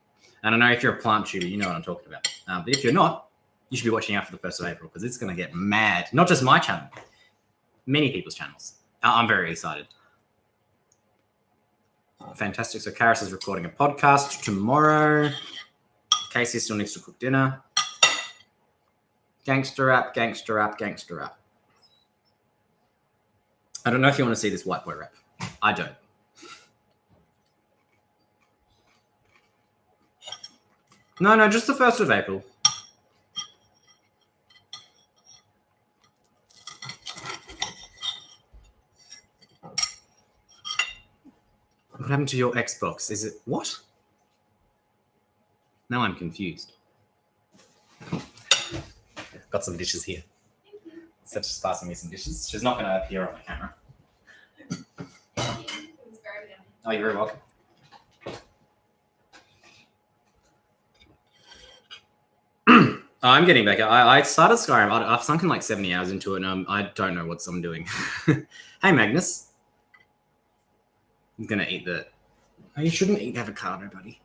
And I know if you're a plant tutor, you know what I'm talking about. But if you're not, you should be watching out for the 1st of April because it's going to get mad. Not just my channel, many people's channels. I'm very excited. Fantastic. So Karis is recording a podcast tomorrow. Casey still needs to cook dinner. Gangster rap, gangster rap, gangster rap. I don't know if you want to see this white boy rap. I don't. No, just the 1st of April. What happened to your Xbox? Is it what? Now I'm confused. Got some dishes here. Seth's just passing me some dishes. She's not going to appear on the camera. Oh, you're very welcome. I'm getting back. I started Skyrim. I've sunken like 70 hours into it, and I don't know what I'm doing. Hey, Magnus. I'm going to eat the... Oh, you shouldn't eat avocado, buddy.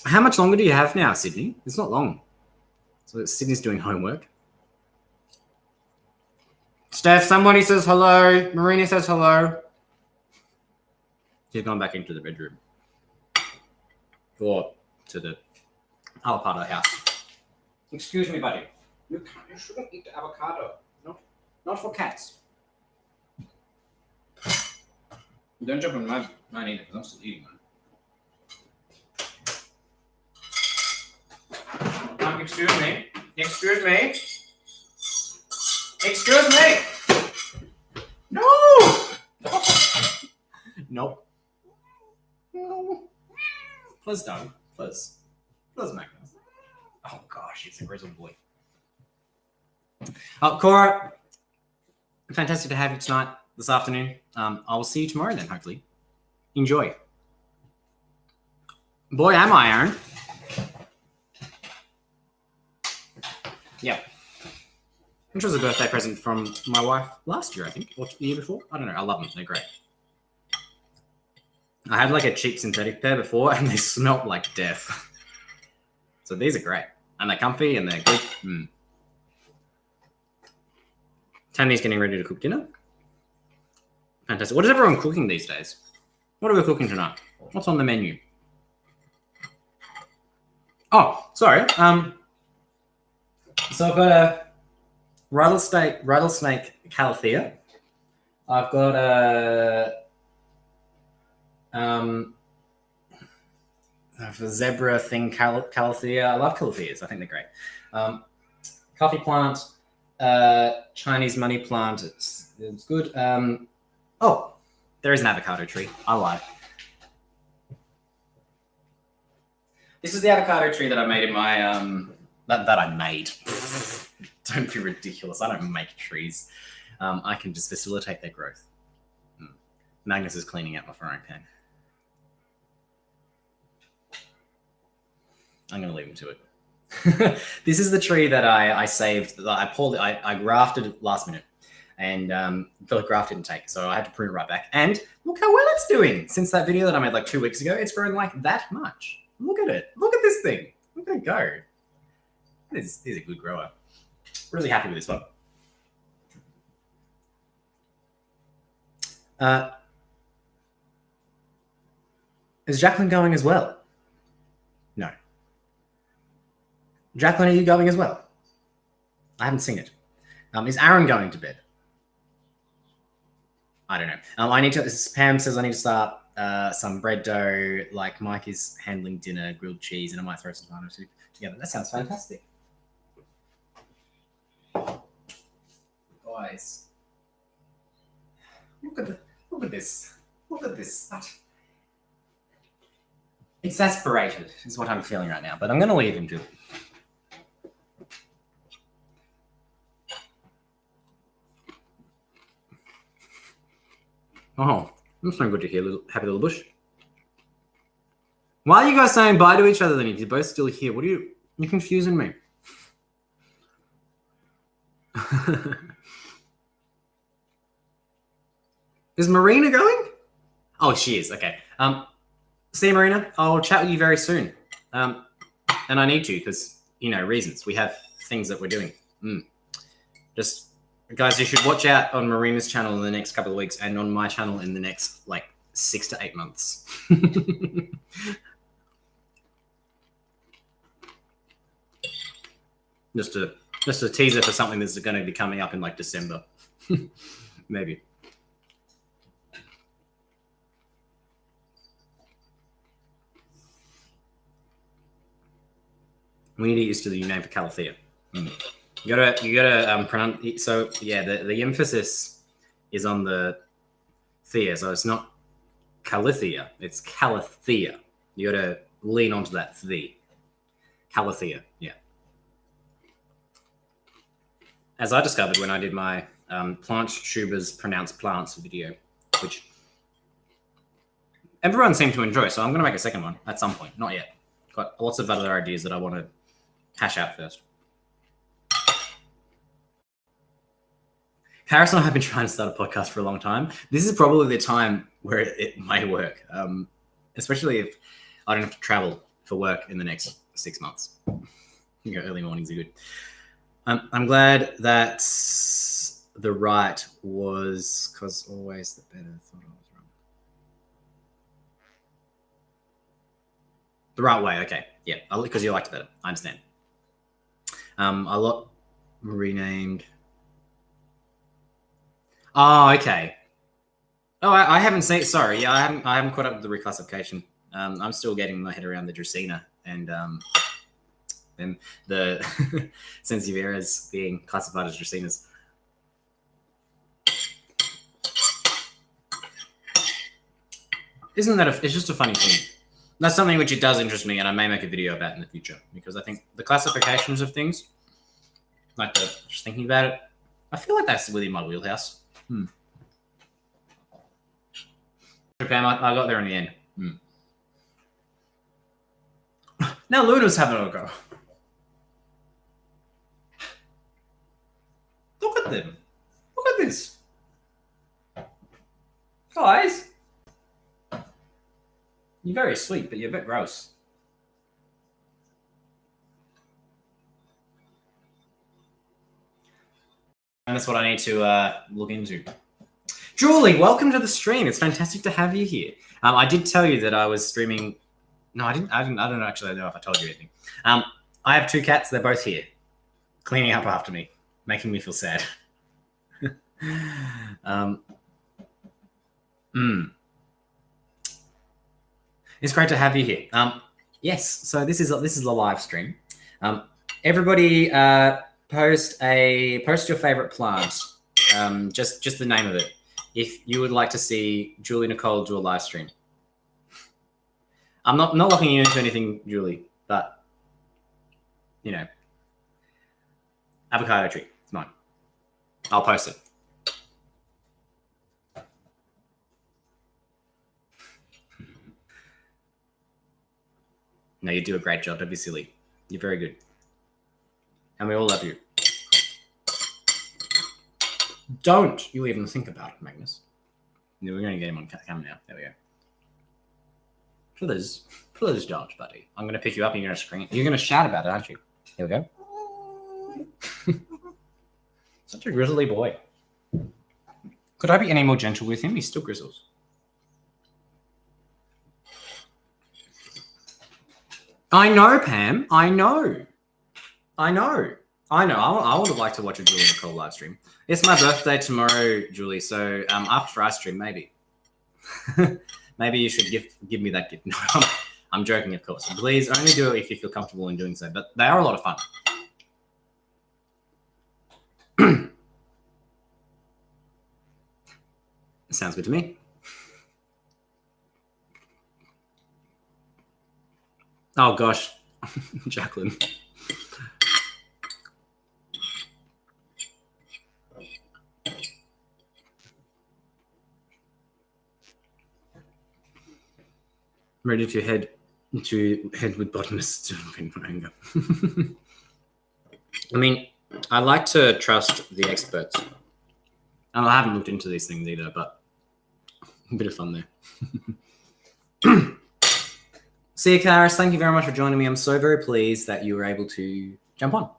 How much longer do you have now, Sydney? It's not long. So Sydney's doing homework. Steph, somebody says hello. Marina says hello. She's gone back into the bedroom. Or to the other part of the house. Excuse me, buddy. You shouldn't eat the avocado. Not for cats. Don't jump on mine either, because I'm still eating mine. Excuse me. Excuse me. Excuse me. No. Nope. No. Please don't. Please. Please, Magnus. Oh gosh, he's a grizzled boy. Cora, fantastic to have you tonight, this afternoon. I will see you tomorrow then, hopefully. Enjoy. Boy, am I, Aaron. Yeah. Which was a birthday present from my wife last year, I think, or the year before. I don't know. I love them. They're great. I had like a cheap synthetic pair before, and they smelt like death. So these are great. And they're comfy, and they're good. Tammy's getting ready to cook dinner. Fantastic. What is everyone cooking these days? What are we cooking tonight? What's on the menu? Oh, sorry. So I've got a rattlesnake calathea. I've got a zebra thing calathea. I love calatheas. I think they're great. Coffee plant, Chinese money plant. It's good. Oh, there is an avocado tree. I lied. This is the avocado tree that I made in my that I made. Don't be ridiculous. I don't make trees. I can just facilitate their growth. Magnus is cleaning out my frying pan. I'm going to leave him to it. This is the tree that I saved. I grafted last minute. and the graph didn't take, so I had to prune it right back. And look how well it's doing. Since that video that I made like 2 weeks ago, it's grown like that much. Look at it. Look at this thing. Look at it go. This is a good grower. Really happy with this one. Is Jacqueline going as well? No. Jacqueline, are you going as well? I haven't seen it. Is Aaron going to bed? I don't know. I need to. Pam says I need to start some bread dough. Like Mike is handling dinner, grilled cheese, and I might throw some tomato soup together. That sounds fantastic. Guys, look at this. Look at this. Exasperated is what I'm feeling right now, but I'm going to leave him to it. Oh, that's not good to hear, happy little bush. Why are you guys saying bye to each other then if you're both still here? You're confusing me. Is Marina going? Oh, she is. Okay. See you, Marina. I'll chat with you very soon. And I need to because, reasons. We have things that we're doing. Just, guys, you should watch out on Marina's channel in the next couple of weeks and on my channel in the next, 6 to 8 months. Just a teaser for something that's going to be coming up in, December. Maybe. We need to get used to the new name for Calathea. You gotta pronounce. So yeah, the emphasis is on the thea. So it's not Calathea, it's Calathea. You gotta lean onto that the. Calathea, yeah. As I discovered when I did my Plant Tubers Pronounce Plants video, which everyone seemed to enjoy. So I'm going to make a second one at some point. Not yet. Got lots of other ideas that I want to hash out first. Karis and I have been trying to start a podcast for a long time. This is probably the time where it may work, especially if I don't have to travel for work in the next 6 months. Early mornings are good. I'm glad that the right was, because always the better. Thought I was wrong. The right way, okay. Yeah, because you liked it better. I understand. A lot renamed. Oh, okay. Oh, I haven't seen. Sorry, yeah, I haven't caught up with the reclassification. I'm still getting my head around the Dracaena and the Sensibieras being classified as Dracaenas. Isn't that it's just a funny thing? That's something which it does interest me, and I may make a video about in the future because I think the classifications of things, just thinking about it, I feel like that's within my wheelhouse. Japan, I got there in the end. Now Luna's having a go. Look at them. Look at this. Guys. You're very sweet, but you're a bit gross. And that's what I need to look into. Julie, welcome to the stream. It's fantastic to have you here. I did tell you that I was streaming. No, I didn't. I don't actually know if I told you anything. I have 2 cats. They're both here, cleaning up after me, making me feel sad. It's great to have you here. Yes, so this is a live stream. Everybody, post your favorite plant. Just the name of it. If you would like to see Julie Nicole do a live stream. I'm not locking you into anything, Julie, but avocado tree. It's mine. I'll post it. No, you do a great job. Don't be silly. You're very good. And we all love you. Don't you even think about it, Magnus. Yeah, we're going to get him on camera now. There we go. Please don't, buddy. I'm going to pick you up and you're going to scream. You're going to shout about it, aren't you? Here we go. Such a grizzly boy. Could I be any more gentle with him? He still grizzles. I know, Pam. I know. I would have liked to watch a Julie Nicole live stream. It's my birthday tomorrow, Julie. So after I stream, maybe. Maybe you should give me that gift. No, I'm joking, of course. Please only do it if you feel comfortable in doing so. But they are a lot of fun. Sounds good to me. Oh gosh, Jacqueline. Ready to head with botanists in anger. I mean, I like to trust the experts. And I haven't looked into these things either, but a bit of fun there. See you, Karis. Thank you very much for joining me. I'm so very pleased that you were able to jump on.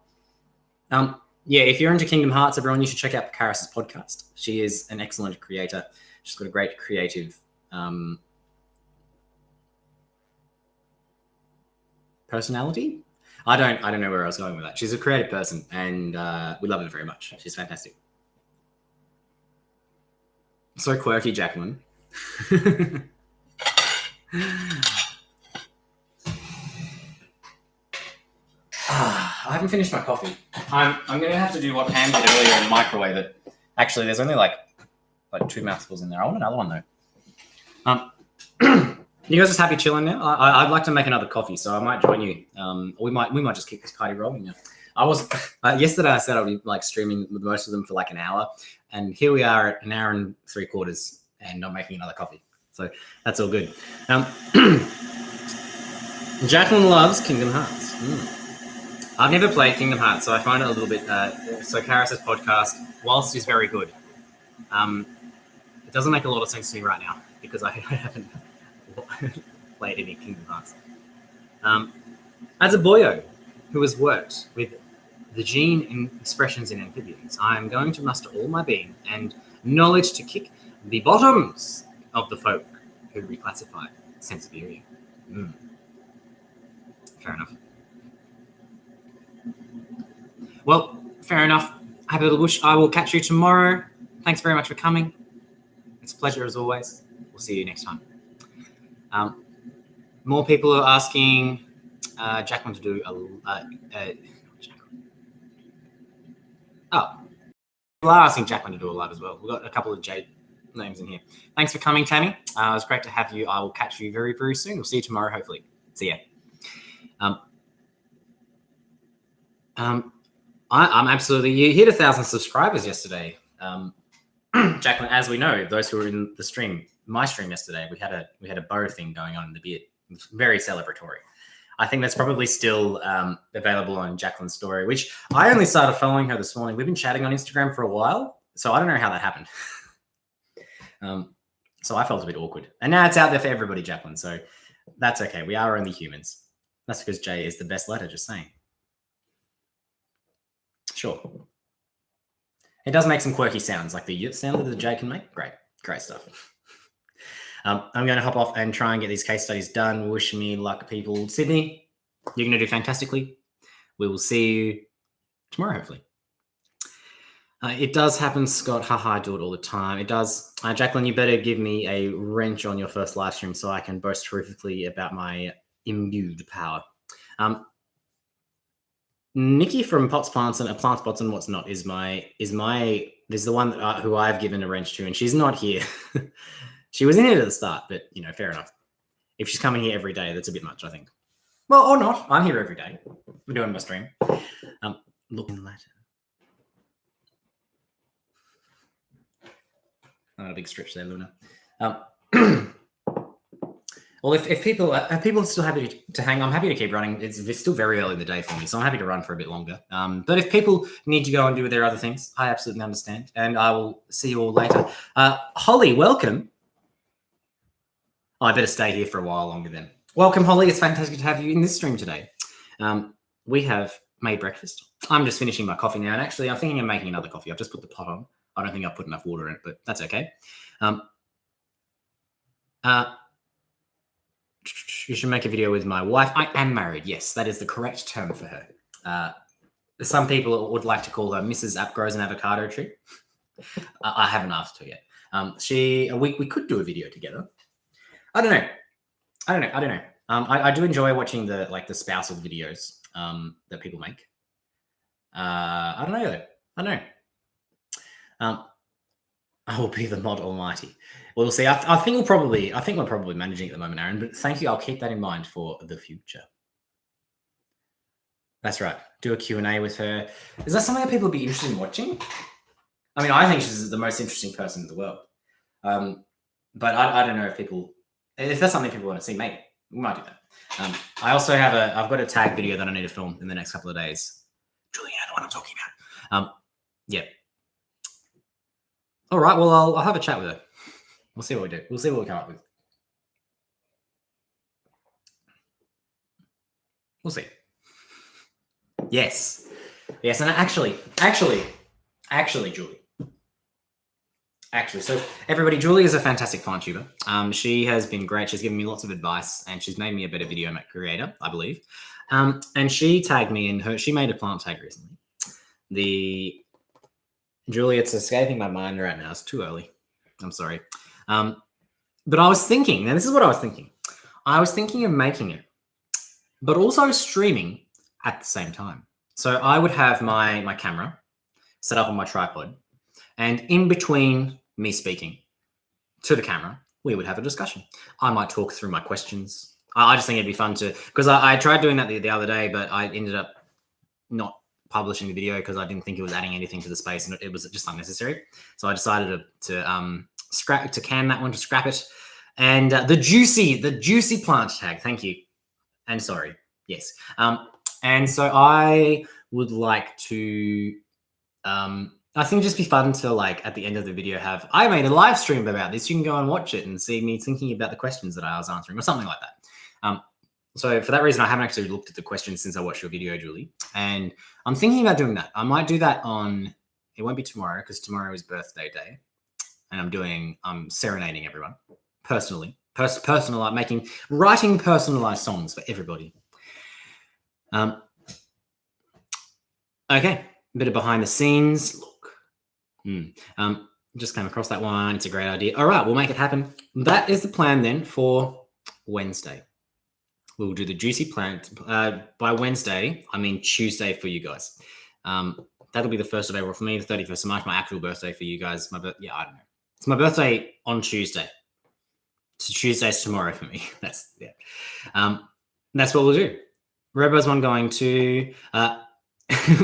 Yeah, if you're into Kingdom Hearts, everyone, you should check out Karis's podcast. She is an excellent creator. She's got a great creative personality. I don't know where I was going with that. She's a creative person, and we love her very much. She's fantastic. So quirky, Jacqueline. I haven't finished my coffee. I'm going to have to do what Pam did earlier in the microwave. It actually, there's only like 2 mouthfuls in there. I want another one though. You guys just happy chilling now? I'd like to make another coffee, so I might join you. We might just keep this party rolling now. I was yesterday. I said I'd be like streaming with most of them for like an hour, and here we are at an hour and 3/4, and I'm making another coffee. So that's all good. Jacqueline loves Kingdom Hearts. I've never played Kingdom Hearts, so I find it a little bit. So Karis's podcast, whilst is very good, it doesn't make a lot of sense to me right now because I haven't played any Kingdom Hearts. As a boyo who has worked with the gene expressions in amphibians, I am going to muster all my being and knowledge to kick the bottoms of the folk who reclassify Sensibiria. Fair enough. Well, fair enough. Happy little bush. I will catch you tomorrow. Thanks very much for coming. It's a pleasure as always. We'll see you next time. More people are asking Jacqueline to do people are asking Jacqueline to do a live as well. We've got a couple of Jade names in here. Thanks for coming, Tammy. It was great to have you. I will catch you very, very soon. We'll see you tomorrow, hopefully. See ya. I'm absolutely. You hit 1,000 subscribers yesterday, Jacqueline. As we know, those who were in the stream, my stream yesterday, we had a bow thing going on in the beard. It was very celebratory. I think that's probably still available on Jacqueline's story, which I only started following her this morning. We've been chatting on Instagram for a while, so I don't know how that happened. So I felt a bit awkward, and now it's out there for everybody, Jacqueline. So that's okay. We are only humans. That's because J is the best letter. Just saying. Sure. It does make some quirky sounds, like the yut sound that the J can make. Great stuff. I'm going to hop off and try and get these case studies done. Wish me luck, people. Sydney, you're going to do fantastically. We will see you tomorrow, hopefully. It does happen, Scott. Haha, I do it all the time. It does. Jacqueline, you better give me a wrench on your first live stream so I can boast terrifically about my imbued power. Nikki from Pots Plants and Plants Bots and What's Not is the one that, who I've given a wrench to, and she's not here. She was in it at the start, but fair enough. If she's coming here every day, that's a bit much, I think. Well, or not. I'm here every day. We're doing my stream. Looking later. Not a big stretch there, Luna. Well, if people are still happy to hang, I'm happy to keep running. It's still very early in the day for me, so I'm happy to run for a bit longer. But if people need to go and do their other things, I absolutely understand, and I will see you all later. Holly, welcome. Oh, I better stay here for a while longer then. Welcome, Holly. It's fantastic to have you in this stream today. We have made breakfast. I'm just finishing my coffee now, and actually, I'm thinking of making another coffee. I've just put the pot on. I don't think I've put enough water in it, but that's okay. You should make a video with my wife. I am married. Yes, that is the correct term for her. Some people would like to call her Mrs. App Grows an Avocado Tree. I haven't asked her yet. We could do a video together. I don't know. I do enjoy watching the spousal videos that people make. I don't know though. I will be the mod almighty. We'll see. I think we're probably managing at the moment, Aaron. But thank you. I'll keep that in mind for the future. That's right. Do a Q&A with her. Is that something that people would be interested in watching? I mean, I think she's the most interesting person in the world. But I don't know if that's something people want to see, maybe we might do that. I also I've got a tag video that I need to film in the next couple of days. Julie, you know what I'm talking about. Yeah. All right. Well, I'll have a chat with her. We'll see what we do. We'll see what we come up with. We'll see. Yes. And actually, Julie. So everybody, Julie is a fantastic plant tuber. She has been great. She's given me lots of advice, and she's made me a better video creator, I believe. And she tagged me in she made a plant tag recently. Julie, it's escaping my mind right now. It's too early. I'm sorry. But I was thinking, now this is what I was thinking. I was thinking of making it, but also streaming at the same time. So I would have my camera set up on my tripod, and in between me speaking to the camera, we would have a discussion. I might talk through my questions. I just think it'd be fun because I tried doing that the other day, but I ended up not publishing the video because I didn't think it was adding anything to the space, and it was just unnecessary. So I decided to can that one, to scrap it. And the juicy plant tag. Thank you. And sorry. Yes. And so I would like to, I think it'd just be fun to at the end of the video I made a live stream about this. You can go and watch it and see me thinking about the questions that I was answering or something like that. So for that reason, I haven't actually looked at the questions since I watched your video, Julie. And I'm thinking about doing that. I might do that it won't be tomorrow because tomorrow is birthday day. And I'm serenading everyone personally. Writing personalized songs for everybody. Okay. A bit of behind the scenes. Look. Just came across that one. It's a great idea. All right, we'll make it happen. That is the plan then for Wednesday. We'll do the juicy plant by Wednesday. I mean Tuesday for you guys. That'll be the 1st of April for me, the 31st of March, my actual birthday for you guys. I don't know. It's my birthday on Tuesday. So Tuesday's tomorrow for me. That's what we'll do. Robo's one going to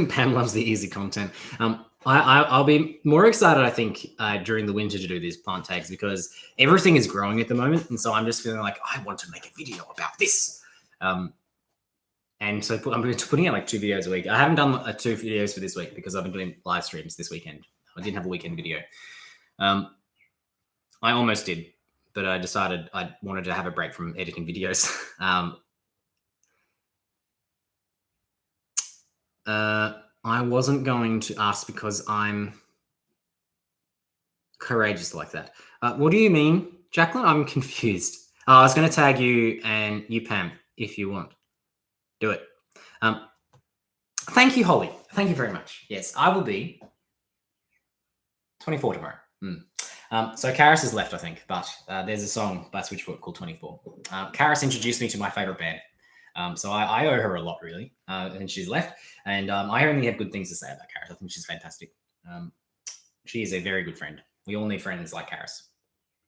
Pam loves the easy content. I'll be more excited, I think, during the winter to do these plant tags because everything is growing at the moment. And so I'm just feeling like I want to make a video about this. And so I'm putting out 2 videos a week. I haven't done 2 videos for this week because I've been doing live streams this weekend. I didn't have a weekend video. I almost did, but I decided I wanted to have a break from editing videos. I wasn't going to ask because I'm courageous like that. What do you mean, Jacqueline? I'm confused. I was going to tag you and you, Pam, if you want. Do it. Thank you, Holly. Thank you very much. Yes, I will be 24 tomorrow. So Karis has left, I think, but there's a song by Switchfoot called 24. Karis introduced me to my favorite band. So I owe her a lot, really. And she's left. And I only have good things to say about Karis. I think she's fantastic. She is a very good friend. We all need friends like Karis.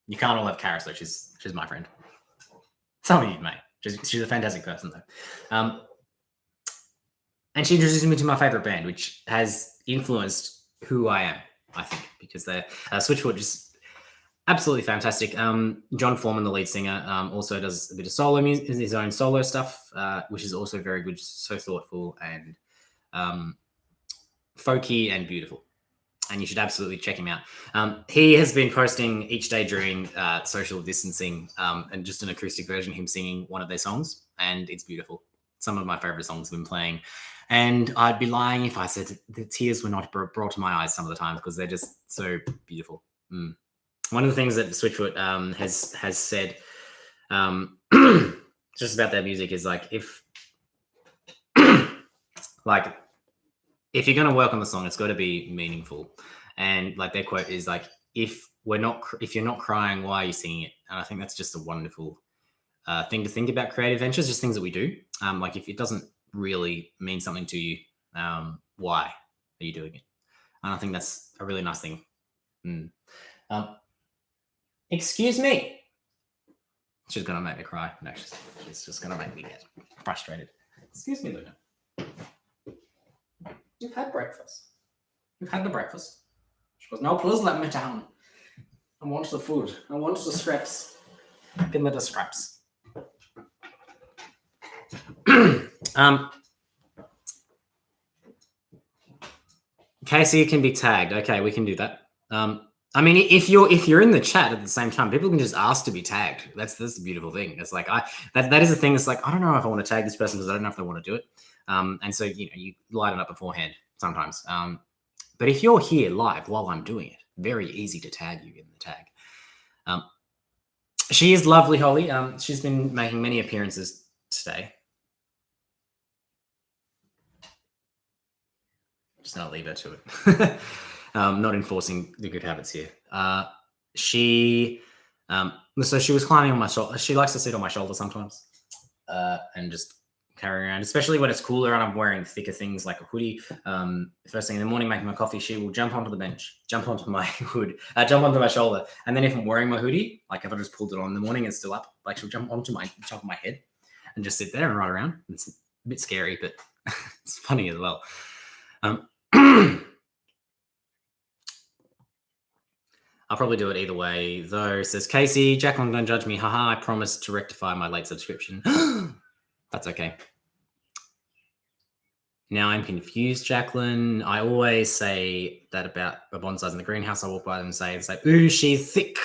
You can't all have Karis, though. She's my friend. Some of you may. She's a fantastic person, though. And she introduced me to my favorite band, which has influenced who I am, I think, because Switchfoot just... Absolutely fantastic. John Foreman, the lead singer, also does a bit of solo music, his own solo stuff, which is also very good, so thoughtful and folky and beautiful. And you should absolutely check him out. He has been posting each day during social distancing and just an acoustic version of him singing one of their songs, and it's beautiful. Some of my favorite songs have been playing, and I'd be lying if I said the tears were not brought to my eyes some of the times because they're just so beautiful. One of the things that Switchfoot has said just about their music is like if if you're going to work on the song, it's got to be meaningful. And like their quote is like, if you're not crying, why are you singing it? And I think that's just a wonderful thing to think about creative ventures, just things that we do. Like if it doesn't really mean something to you, why are you doing it? And I think that's a really nice thing. Excuse me. She's going to make me cry. No, she's just going to make me get frustrated. Excuse me, Luna. You've had breakfast. You've had the breakfast. She goes, no, please let me down. I want the food. I want the scraps. Give me the scraps. Casey can be tagged. Okay, we can do that. I mean, if you're in the chat at the same time, people can just ask to be tagged. That's the beautiful thing. It's like that is the thing. It's like I don't know if I want to tag this person because I don't know if they want to do it. And so you light it up beforehand sometimes. But if you're here live while I'm doing it, very easy to tag you in the tag. She is lovely, Holly. She's been making many appearances today. Just not leave her to it. Not enforcing the good habits here. So she was climbing on my shoulder. She likes to sit on my shoulder sometimes and just carry around, especially when it's cooler and I'm wearing thicker things like a hoodie. First thing in the morning, making my coffee, she will jump onto the bench, jump onto my hood, jump onto my shoulder. And then if I'm wearing my hoodie, like if I just pulled it on in the morning, it's still up, like she'll jump onto my top of my head and just sit there and ride around. It's a bit scary, but it's funny as well. I'll probably do it either way, though. Says Casey, Jacqueline, don't judge me. Haha, I promised to rectify my late subscription. That's okay. Now I'm confused, Jacqueline. I always say that about the bonsais in the greenhouse. I walk by them and say, ooh, she's thick.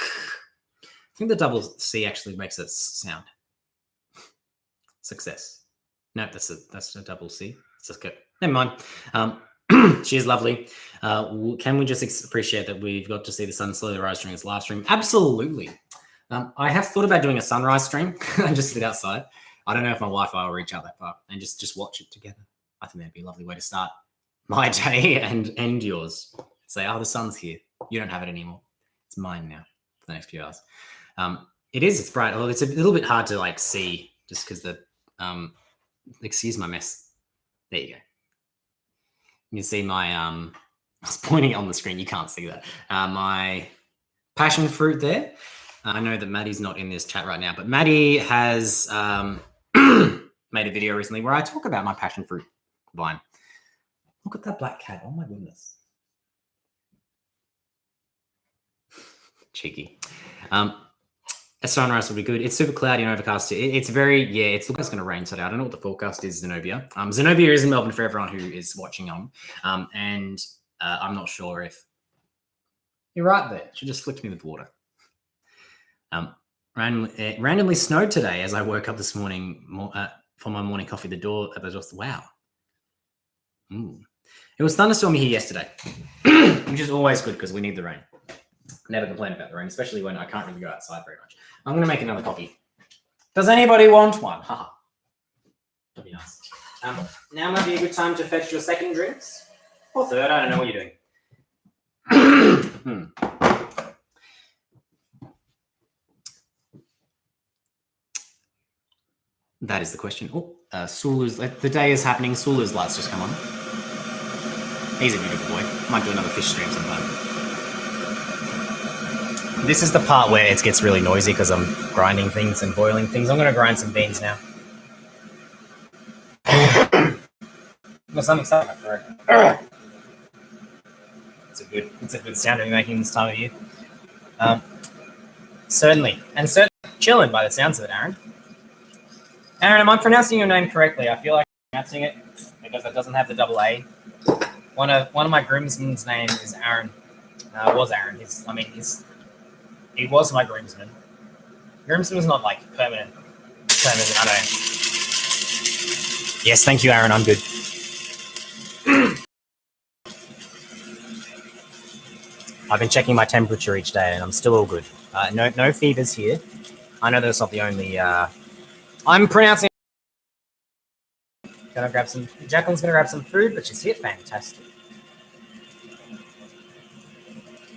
I think the double C actually makes it sound. Success. No, that's a double C. It's just good. Never mind. She is lovely. Can we just appreciate that we've got to see the sun slowly rise during this live stream? Absolutely. I have thought about doing a sunrise stream and just sit outside. I don't know if my Wi-Fi will reach out that far and just watch it together. I think that'd be a lovely way to start my day and end yours. Say, the sun's here. You don't have it anymore. It's mine now for the next few hours. It's bright. Although it's a little bit hard to see just because excuse my mess. There you go. You can see my, I was pointing it on the screen. You can't see that. My passion fruit there. I know that Maddie's not in this chat right now, but Maddie has made a video recently where I talk about my passion fruit vine. Look at that black cat. Oh my goodness. Cheeky. A sunrise would be good. It's super cloudy and overcast. It's very, it's looking like it's going to rain today. I don't know what the forecast is, Zenobia. Zenobia is in Melbourne for everyone who is watching on. And I'm not sure if you're right there. She just flicked me with water. Randomly snowed today as I woke up this morning for my morning coffee. The door just, wow. It was thunderstormy here yesterday, which is always good because we need the rain. Never complain about the rain, especially when I can't really go outside very much. I'm going to make another coffee. Does anybody want one? Haha. That'd be nice. Now might be a good time to fetch your second drinks. Or third, I don't know what you're doing. That is the question. Sulu's, the day is happening. Sulu's lights just come on. He's a beautiful boy. Might do another fish stream sometime. This is the part where it gets really noisy because I'm grinding things and boiling things. I'm going to grind some beans now. There's something stuck in my throat. It's a good sound to be making this time of year. Certainly. And certainly chilling by the sounds of it, Aaron. Aaron, am I pronouncing your name correctly? I feel like I'm pronouncing it because it doesn't have the double A. One of my groomsmen's name is Aaron. Was Aaron. He was my groomsman. Groomsman's not like permanent. I know. Yes, thank you, Aaron. I'm good. I've been checking my temperature each day, and I'm still all good. No fevers here. I know that's not the only. I'm pronouncing. Jacqueline's gonna grab some food, but she's here. Fantastic.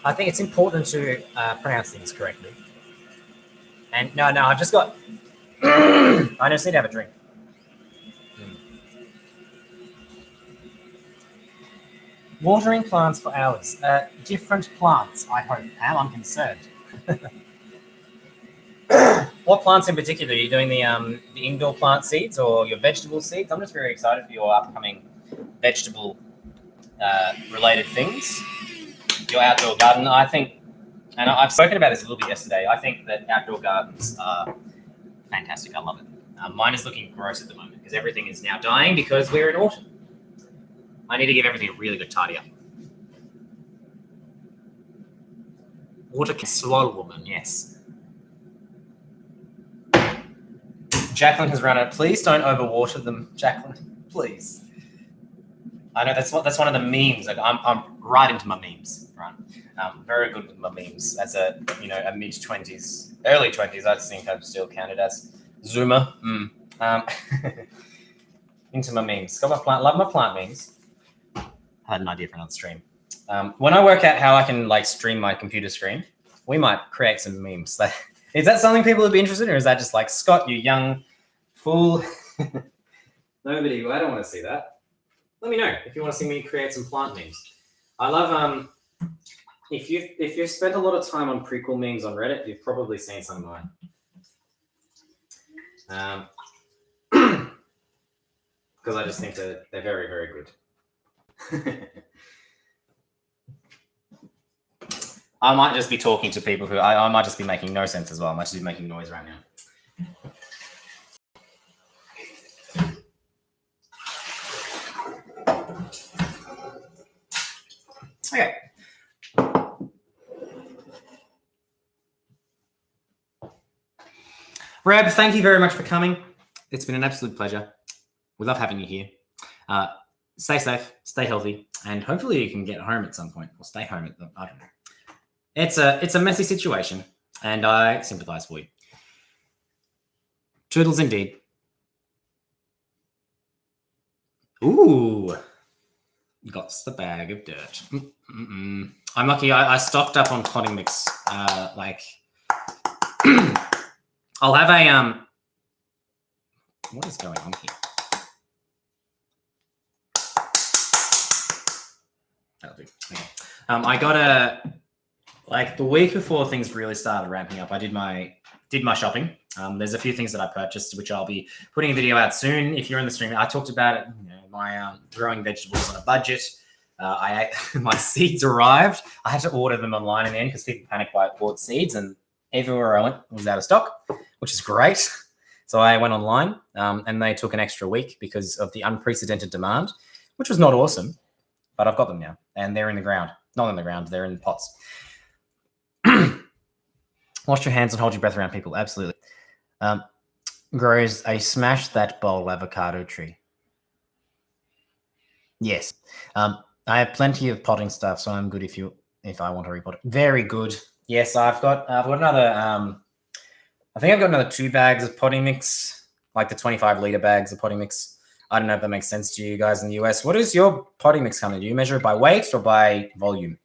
I think it's important to pronounce things correctly. And no, I've just got. I just need to have a drink. Watering plants for hours. Different plants, I hope. Pam, I'm concerned. What plants in particular? Are you doing the indoor plant seeds or your vegetable seeds? I'm just very excited for your upcoming vegetable related things. Your outdoor garden, I think, and I've spoken about this a little bit yesterday. I think that outdoor gardens are fantastic. I love it. Mine is looking gross at the moment because everything is now dying because we're in autumn. I need to give everything a really good tidy up. Water can slow woman, yes. Jacqueline has run out. Please don't overwater them, Jacqueline. Please. I know that's one of the memes. Like I'm right into my memes, right? Very good with my memes. As a mid-20s, early 20s, I think I'm still counted as Zoomer. Into my memes. Love my plant memes. I had an idea for another stream. When I work out how I can stream my computer screen, we might create some memes. Is that something people would be interested in, or is that just like, Scott, you young fool? Nobody. I don't want to see that. Let me know if you want to see me create some plant memes. I love if you've spent a lot of time on prequel memes on Reddit, you've probably seen some of mine. Because I just think that they're very, very good. I might just be talking to people who I might just be making no sense as well. I might just be making noise right now. Okay. Reb, thank you very much for coming. It's been an absolute pleasure. We love having you here. Stay safe, stay healthy, and hopefully you can get home at some point, or stay home at I don't know. It's a messy situation, and I sympathize for you. Toodles indeed. Ooh, got the bag of dirt. I'm lucky. I stocked up on potting mix. I'll have a What is going on here? That'll do. Okay. I got the week before things really started ramping up. I did my shopping. There's a few things that I purchased, which I'll be putting a video out soon. If you're in the stream, I talked about it. My growing vegetables on a budget. My seeds arrived. I had to order them online in the end because people panicked by bought seeds, and everywhere I went was out of stock, which is great. So I went online, and they took an extra week because of the unprecedented demand, which was not awesome. But I've got them now, and they're in the ground. Not in the ground, they're in pots. Wash your hands and hold your breath around people. Absolutely. Grows a smash that bowl avocado tree. Yes. I have plenty of potting stuff, so I'm good if I want to repot it. Very good. Yes, I've got another. I think I've got another 2 bags of potting mix, like the 25-liter bags of potting mix. I don't know if that makes sense to you guys in the US. What is your potting mix coming? Do you measure it by weight or by volume?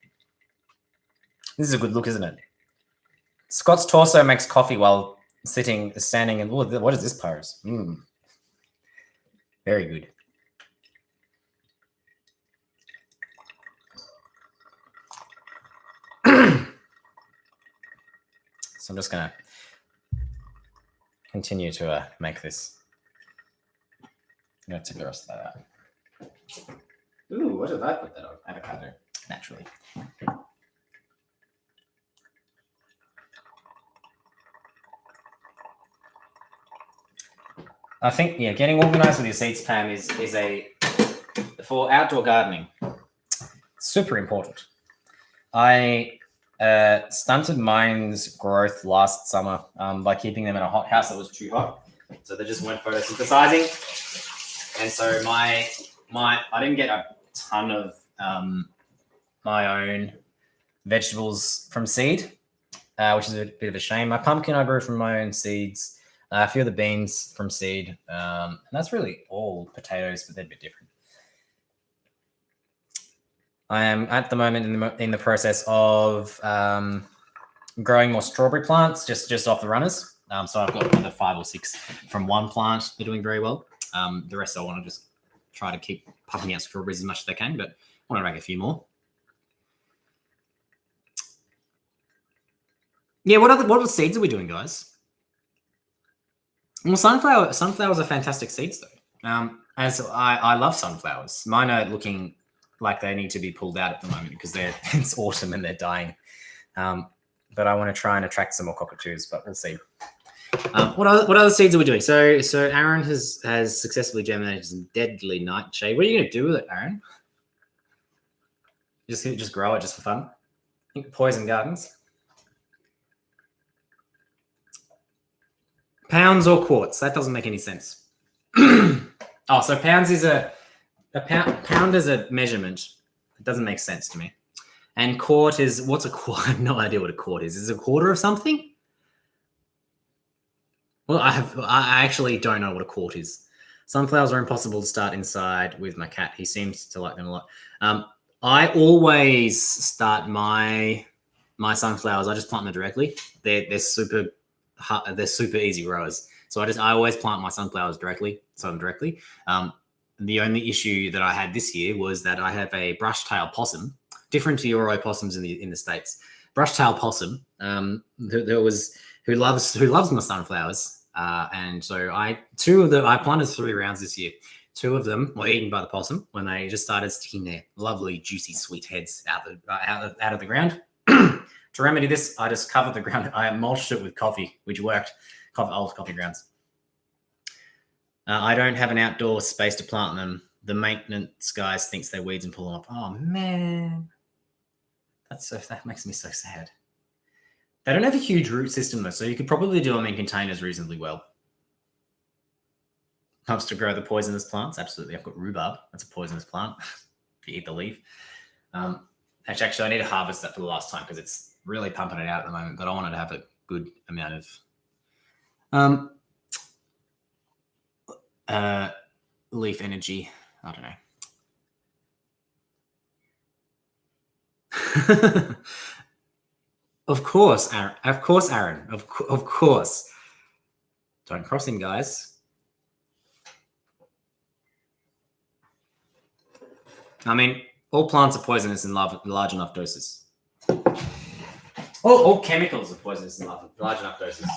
This is a good look, isn't it? Scott's torso makes coffee while standing, and what is this pose? Very good. So I'm just gonna continue to make this. I'm gonna take the rest of that out. Ooh, what did I put that on? Avocado, naturally. I think getting organized with your seeds, Pam, is a for outdoor gardening super important. I stunted mine's growth last summer by keeping them in a hothouse that was too hot, so they just weren't photosynthesizing, and so my I didn't get a ton of my own vegetables from seed, which is a bit of a shame. My pumpkin I grew from my own seeds. A few of the beans from seed, and that's really all potatoes, but they're a bit different. I am at the moment in the process of growing more strawberry plants, just off the runners. So I've got another 5 or 6 from one plant. They're doing very well. The rest I want to just try to keep pumping out strawberries as much as I can, but I want to make a few more. Yeah, what other seeds are we doing, guys? Well, sunflowers are fantastic seeds, though. As I love sunflowers. Mine are looking like they need to be pulled out at the moment because it's autumn and they're dying. But I want to try and attract some more cockatoos, but we'll see. What other seeds are we doing? So Aaron has successfully germinated some deadly nightshade. What are you going to do with it, Aaron? Just grow it just for fun? I think poison gardens. Pounds or quarts? That doesn't make any sense. Oh, so pounds is a pound is a measurement. It doesn't make sense to me. And quart is, what's a quart? I have no idea what a quart is. Is it a quarter of something? Well, I actually don't know what a quart is. Sunflowers are impossible to start inside with my cat. He seems to like them a lot. I always start my sunflowers. I just plant them directly. They're super easy growers. So I always plant my sunflowers directly. The only issue that I had this year was that I have a brush-tailed possum, different to your opossums in the States. Brush-tailed possum who loves my sunflowers, and so I planted 3 rounds this year. 2 of them were eaten by the possum when they just started sticking their lovely, juicy, sweet heads out of the ground. To remedy this, I just covered the ground. I mulched it with coffee, which worked. Old coffee grounds. I don't have an outdoor space to plant them. The maintenance guys thinks they're weeds and pull them up. Oh man, that makes me so sad. They don't have a huge root system though, so you could probably do them in containers reasonably well. Helps to grow the poisonous plants. Absolutely, I've got rhubarb. That's a poisonous plant. If you eat the leaf. Actually, I need to harvest that for the last time because it's really pumping it out at the moment. But I wanted to have a good amount of leaf energy. I don't know. Of course, Aaron. Of course. Don't cross him, guys. I mean, all plants are poisonous in large enough doses. All chemicals are poisonous in large enough doses.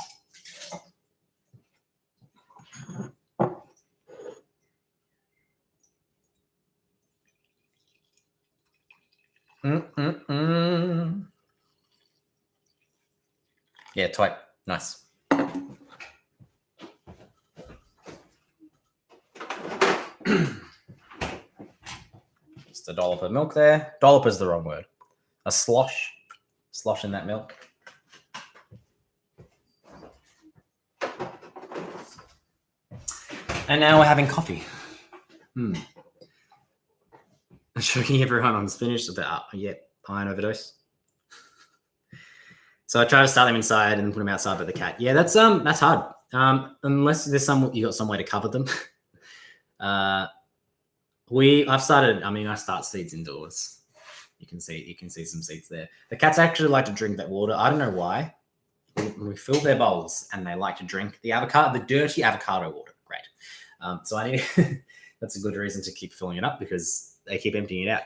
Yeah, tight. Nice. Just a dollop of milk there. Dollop is the wrong word. A slosh. Slosh in that milk. And now we're having coffee. Choking everyone on spinach with the iron overdose. So I try to start them inside and put them outside by the cat. Yeah, that's hard. Unless there's you got some way to cover them. I start seeds indoors. You can see some seeds there. The cats actually like to drink that water. I don't know why. We fill their bowls and they like to drink the dirty avocado water. Great. So I need that's a good reason to keep filling it up because they keep emptying it out.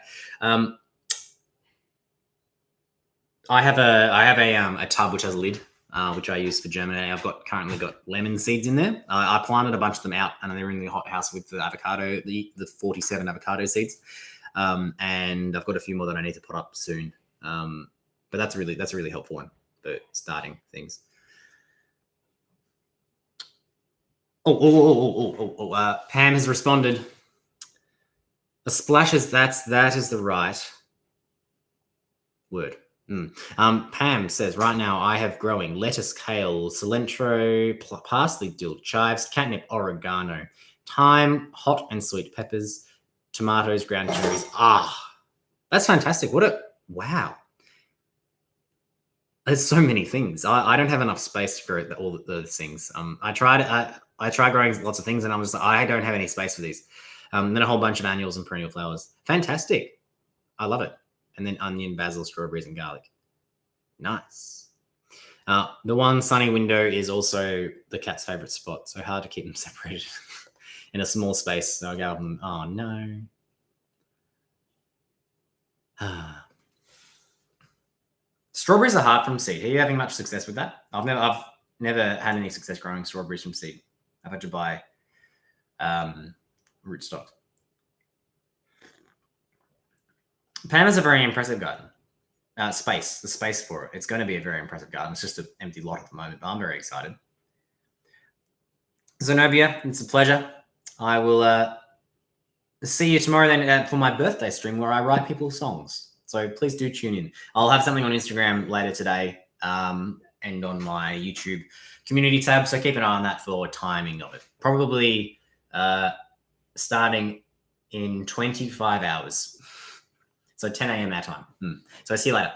I have a tub which has a lid, which I use for germinating. I've currently got lemon seeds in there. I planted a bunch of them out, and they're in the hothouse with the avocado, the 47 avocado seeds, and I've got a few more that I need to put up soon. But that's a really helpful one for starting things. Pam has responded. A splash is that is the right word. Pam says, right now I have growing lettuce, kale, cilantro, parsley, dill, chives, catnip, oregano, thyme, hot and sweet peppers, tomatoes, ground cherries. That's fantastic. Wow. There's so many things. I don't have enough space for all those things. I try growing lots of things, and I'm just like, I don't have any space for these. Then a whole bunch of annuals and perennial flowers. Fantastic. I love it. And then onion, basil, strawberries, and garlic. Nice. The one sunny window is also the cat's favorite spot, so hard to keep them separated in a small space. So I go, oh no. Strawberries are hard from seed. Are you having much success with that? I've never had any success growing strawberries from seed. I've had to buy rootstock. Pam has a very impressive garden. The space for it. It's going to be a very impressive garden. It's just an empty lot at the moment, but I'm very excited. Zenobia, it's a pleasure. I will see you tomorrow then for my birthday stream where I write people songs. So please do tune in. I'll have something on Instagram later today and on my YouTube community tab. So keep an eye on that for timing of it. Probably starting in 25 hours. So 10 a.m. our time. So see you later.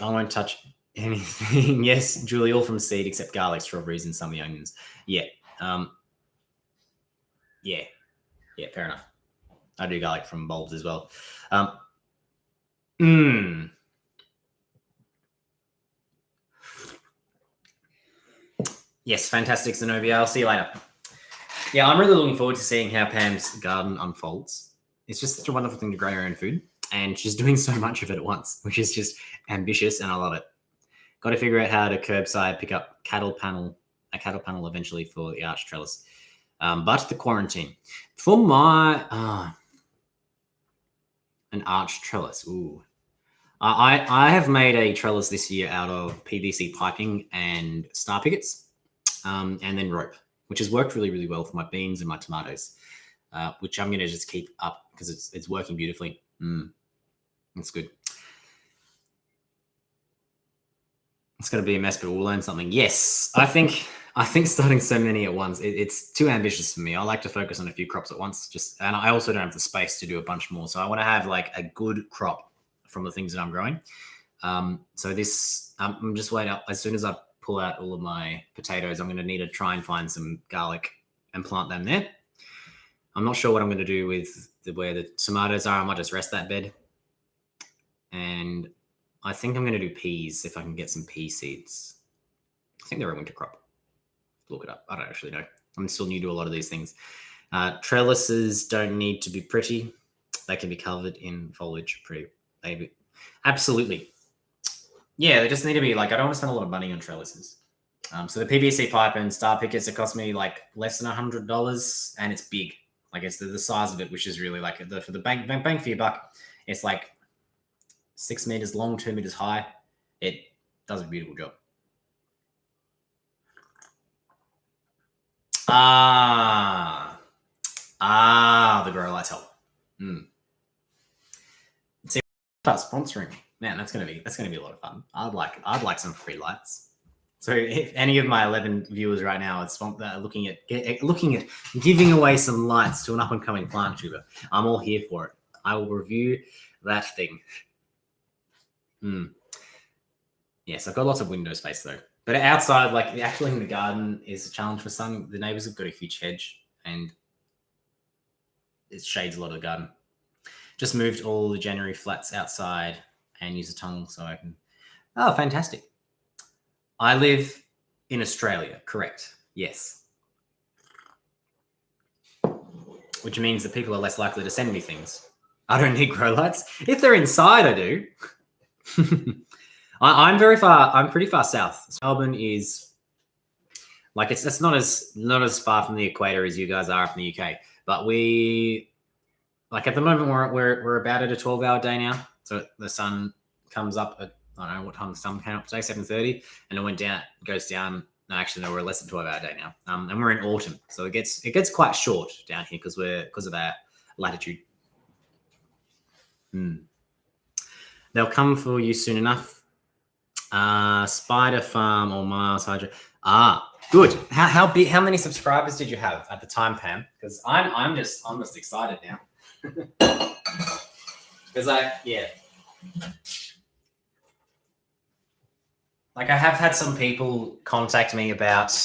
I won't touch anything. Yes, Julie, all from seed except garlic, strawberries, and some of the onions. Yeah. Yeah, fair enough. I do garlic from bulbs as well. Yes, fantastic, Zenobia. I'll see you later. Yeah, I'm really looking forward to seeing how Pam's garden unfolds. It's just such a wonderful thing to grow your own food. And she's doing so much of it at once, which is just ambitious, and I love it. Got to figure out how to curbside pick up a cattle panel eventually for the arch trellis. But the quarantine. For my an arch trellis. Ooh. I have made a trellis this year out of PVC piping and star pickets, and then rope, which has worked really, really well for my beans and my tomatoes, which I'm going to just keep up because it's working beautifully. It's good. It's going to be a mess, but we'll learn something. Yes, I think starting so many at once, it's too ambitious for me. I like to focus on a few crops at once, and I also don't have the space to do a bunch more. So I want to have like a good crop from the things that I'm growing. So this, I'm just waiting up. As soon as I pull out all of my potatoes, I'm going to need to try and find some garlic and plant them there. I'm not sure what I'm going to do with where the tomatoes are. I might just rest that bed. And I think I'm going to do peas if I can get some pea seeds. I think they're a winter crop. Look it up. I don't actually know. I'm still new to a lot of these things. Trellises don't need to be pretty. They can be covered in foliage pretty. Maybe. Absolutely. Yeah, they just need to be like, I don't want to spend a lot of money on trellises. So the PVC pipe and star pickets, it cost me like less than $100, and it's big. Like it's the size of it, which is really like for the bang for your buck. It's like 6 meters long, 2 meters high. It does a beautiful job. The grow lights help. See, start sponsoring. Man, that's gonna be a lot of fun. I'd like some free lights. So if any of my 11 viewers right now are looking at giving away some lights to an up and coming plant tuber, I'm all here for it. I will review that thing. Yes, I've got lots of window space though. But outside, like actually in the garden is a challenge for some. The neighbors have got a huge hedge and it shades a lot of the garden. Just moved all the January flats outside and use a tunnel so I can. Oh, fantastic. I live in Australia, correct? Yes. Which means that people are less likely to send me things. I don't need grow lights. If they're inside, I do. I'm pretty far south. Melbourne is like it's not as far from the equator as you guys are up in the UK. But we like at the moment we're about at a 12-hour day now. So the sun comes up at I don't know what time the sun came up today, 7:30, and it goes down No, actually, no, we're less than 12-hour day now. And we're in autumn, so it gets quite short down here because of our latitude. They'll come for you soon enough. Spider Farm or Miles Hydro. Good. How big? How many subscribers did you have at the time, Pam? Because I'm just excited now. Because I have had some people contact me about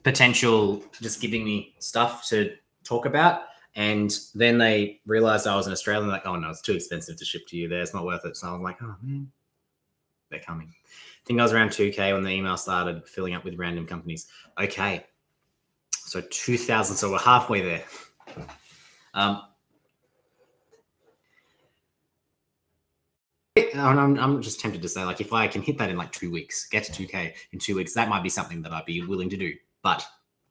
potential just giving me stuff to talk about, and then they realized I was in Australia. Like, oh no, it's too expensive to ship to you there. It's not worth it. So I was like, oh man, they're coming. I think I was around 2K when the email started filling up with random companies. Okay, so 2,000. So we're halfway there. I'm just tempted to say, like, if I can hit that in like 2 weeks, get to 2K in 2 weeks, that might be something that I'd be willing to do. But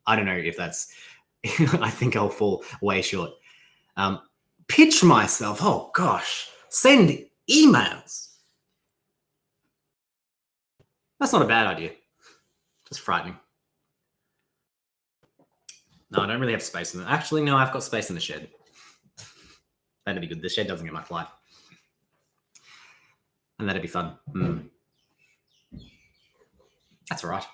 I don't know if that's. I think I'll fall way short. Pitch myself. Oh gosh, send emails. That's not a bad idea. Just frightening. No, I don't really have space in it. Actually, no, I've got space in the shed. That'd be good. The shed doesn't get much light. And that'd be fun. That's all right.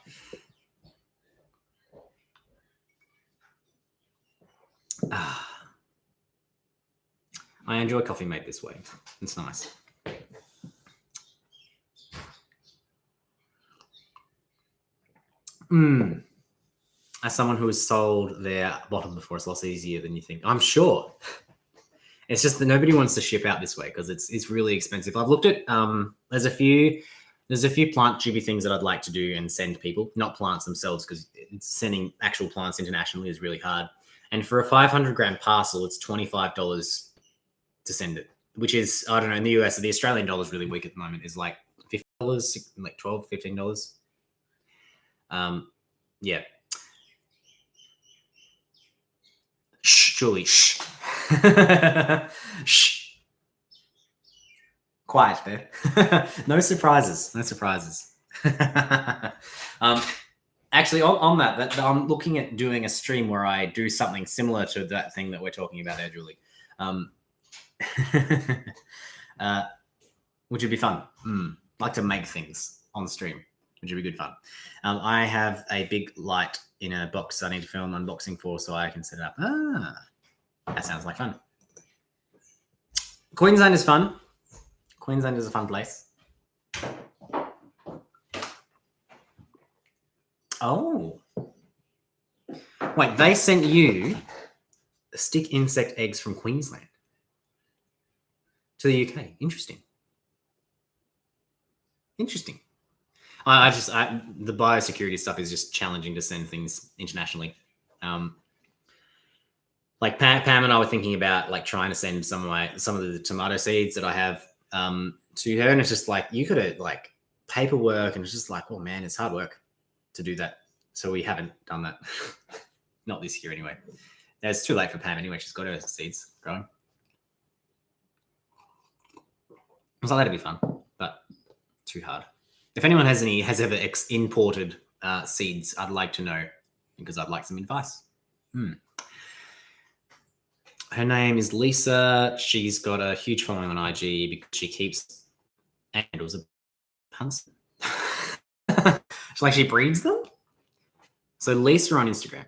I enjoy coffee made this way. It's nice. As someone who has sold their bottle before, it's a lot easier than you think. I'm sure. It's just that nobody wants to ship out this way because it's really expensive. I've looked at there's a few plant tubey things that I'd like to do and send people, not plants themselves, because sending actual plants internationally is really hard. And for a 500-gram parcel, it's $25 to send it, which is, I don't know, in the US, the Australian dollar is really weak at the moment. Is like $50, like $12, $15. Yeah. Shh, Julie, shh. Shh. Quiet there. No surprises. Actually, on that, I'm looking at doing a stream where I do something similar to that thing that we're talking about there, Julie. Which would be fun. Like to make things on stream, which would be good fun. I have a big light in a box I need to film unboxing for, so I can set it up. That sounds like fun. Queensland is fun. Queensland is a fun place. Oh. Wait, they sent you stick insect eggs from Queensland to the UK. Interesting. The biosecurity stuff is just challenging to send things internationally. Like Pam and I were thinking about like trying to send some of the tomato seeds that I have to her, and it's just like you could have like paperwork, and it's just like, oh man, it's hard work to do that. So we haven't done that. Not this year anyway. It's too late for Pam anyway. She's got her seeds growing. So that'd be fun, but too hard. If anyone has ever imported seeds, I'd like to know because I'd like some advice. Her name is Lisa. She's got a huge following on IG because she keeps animals of punts. Like she breeds them. So Lisa on Instagram.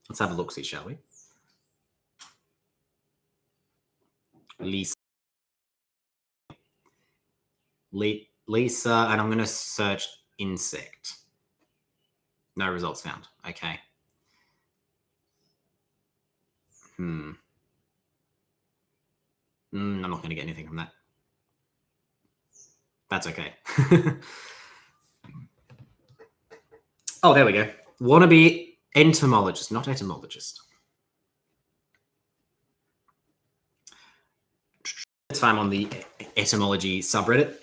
Let's have a look, see, shall we? Lisa, and I'm going to search insect. No results found. Okay. I'm not going to get anything from that. That's okay. Oh, there we go. Wannabe entomologist, not etymologist. Time on the etymology subreddit,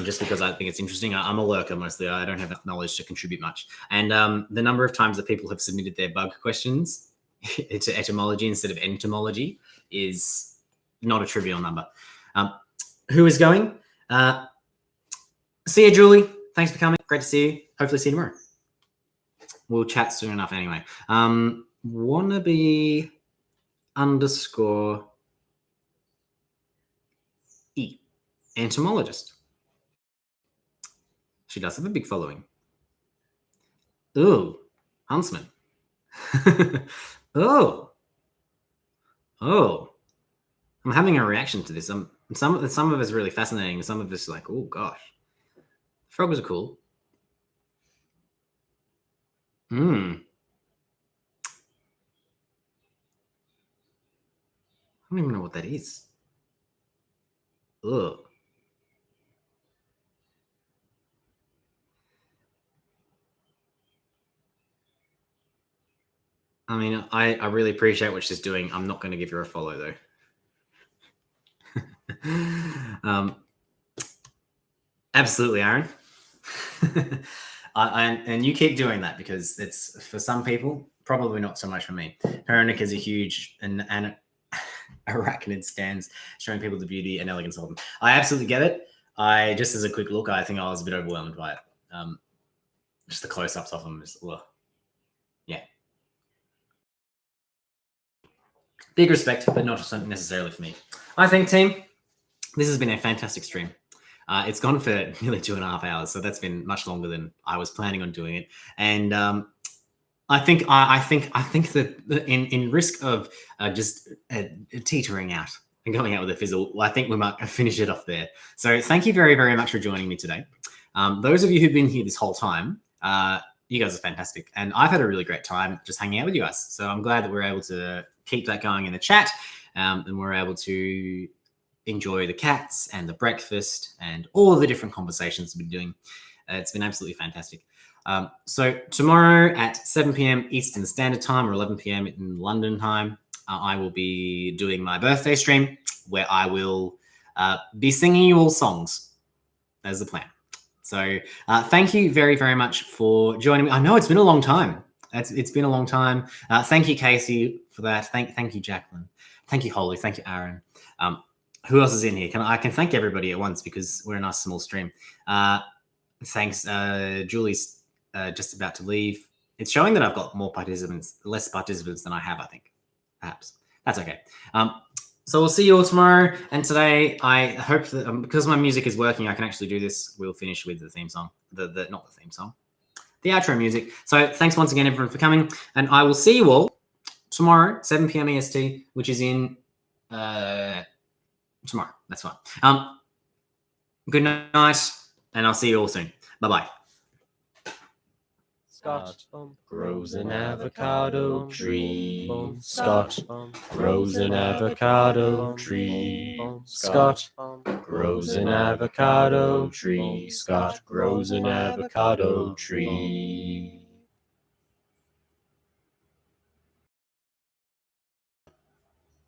just because I think it's interesting. I'm a lurker mostly. I don't have enough knowledge to contribute much. And the number of times that people have submitted their bug questions to etymology instead of entomology is not a trivial number. Who is going? See you, Julie. Thanks for coming. Great great to see you. Hopefully see you tomorrow. We'll chat soon enough anyway. Wannabe _ E. Entomologist. She does have a big following. Ooh, Huntsman. Oh. I'm having a reaction to this. Some of it is really fascinating. Some of it's like, oh gosh. Frogs are cool. I don't even know what that is. Ugh. I mean, I really appreciate what she's doing. I'm not going to give her a follow though. Absolutely, Aaron. And you keep doing that because it's for some people, probably not so much for me. Veronica is a huge and arachnid stands showing people the beauty and elegance of them. I absolutely get it. I just as a quick look, I think I was a bit overwhelmed by it. Just the close-ups of them is yeah. Big respect, but not necessarily for me. I think, team, this has been a fantastic stream. It's gone for nearly 2.5 hours, so that's been much longer than I was planning on doing it. And I think that in risk of just teetering out and going out with a fizzle, I think we might finish it off there. So thank you very, very much for joining me today. Those of you who've been here this whole time, you guys are fantastic. And I've had a really great time just hanging out with you guys. So I'm glad that we're able to keep that going in the chat, and we're able to enjoy the cats and the breakfast and all of the different conversations we've been doing. It's been absolutely fantastic. So tomorrow at 7 p.m. Eastern Standard Time or 11 p.m. in London time, I will be doing my birthday stream where I will be singing you all songs as the plan. So thank you very, very much for joining me. I know it's been a long time. It's been a long time. Thank you, Casey, for that. Thank you, Jacqueline. Thank you, Holly. Thank you, Aaron. Who else is in here? I can thank everybody at once because we're a nice small stream. Thanks. Julie's just about to leave. It's showing that I've got less participants than I have, I think. Perhaps. That's okay. So we'll see you all tomorrow. And today, I hope that because my music is working, I can actually do this. We'll finish with the theme song. Not the theme song. The outro music. So thanks once again, everyone, for coming. And I will see you all tomorrow, 7 p.m. EST, which is in tomorrow. That's fine. Good night, and I'll see you all soon. Bye-bye. Scott grows an avocado tree. Scott grows an avocado tree. Scott grows an avocado tree. Scott grows an avocado tree.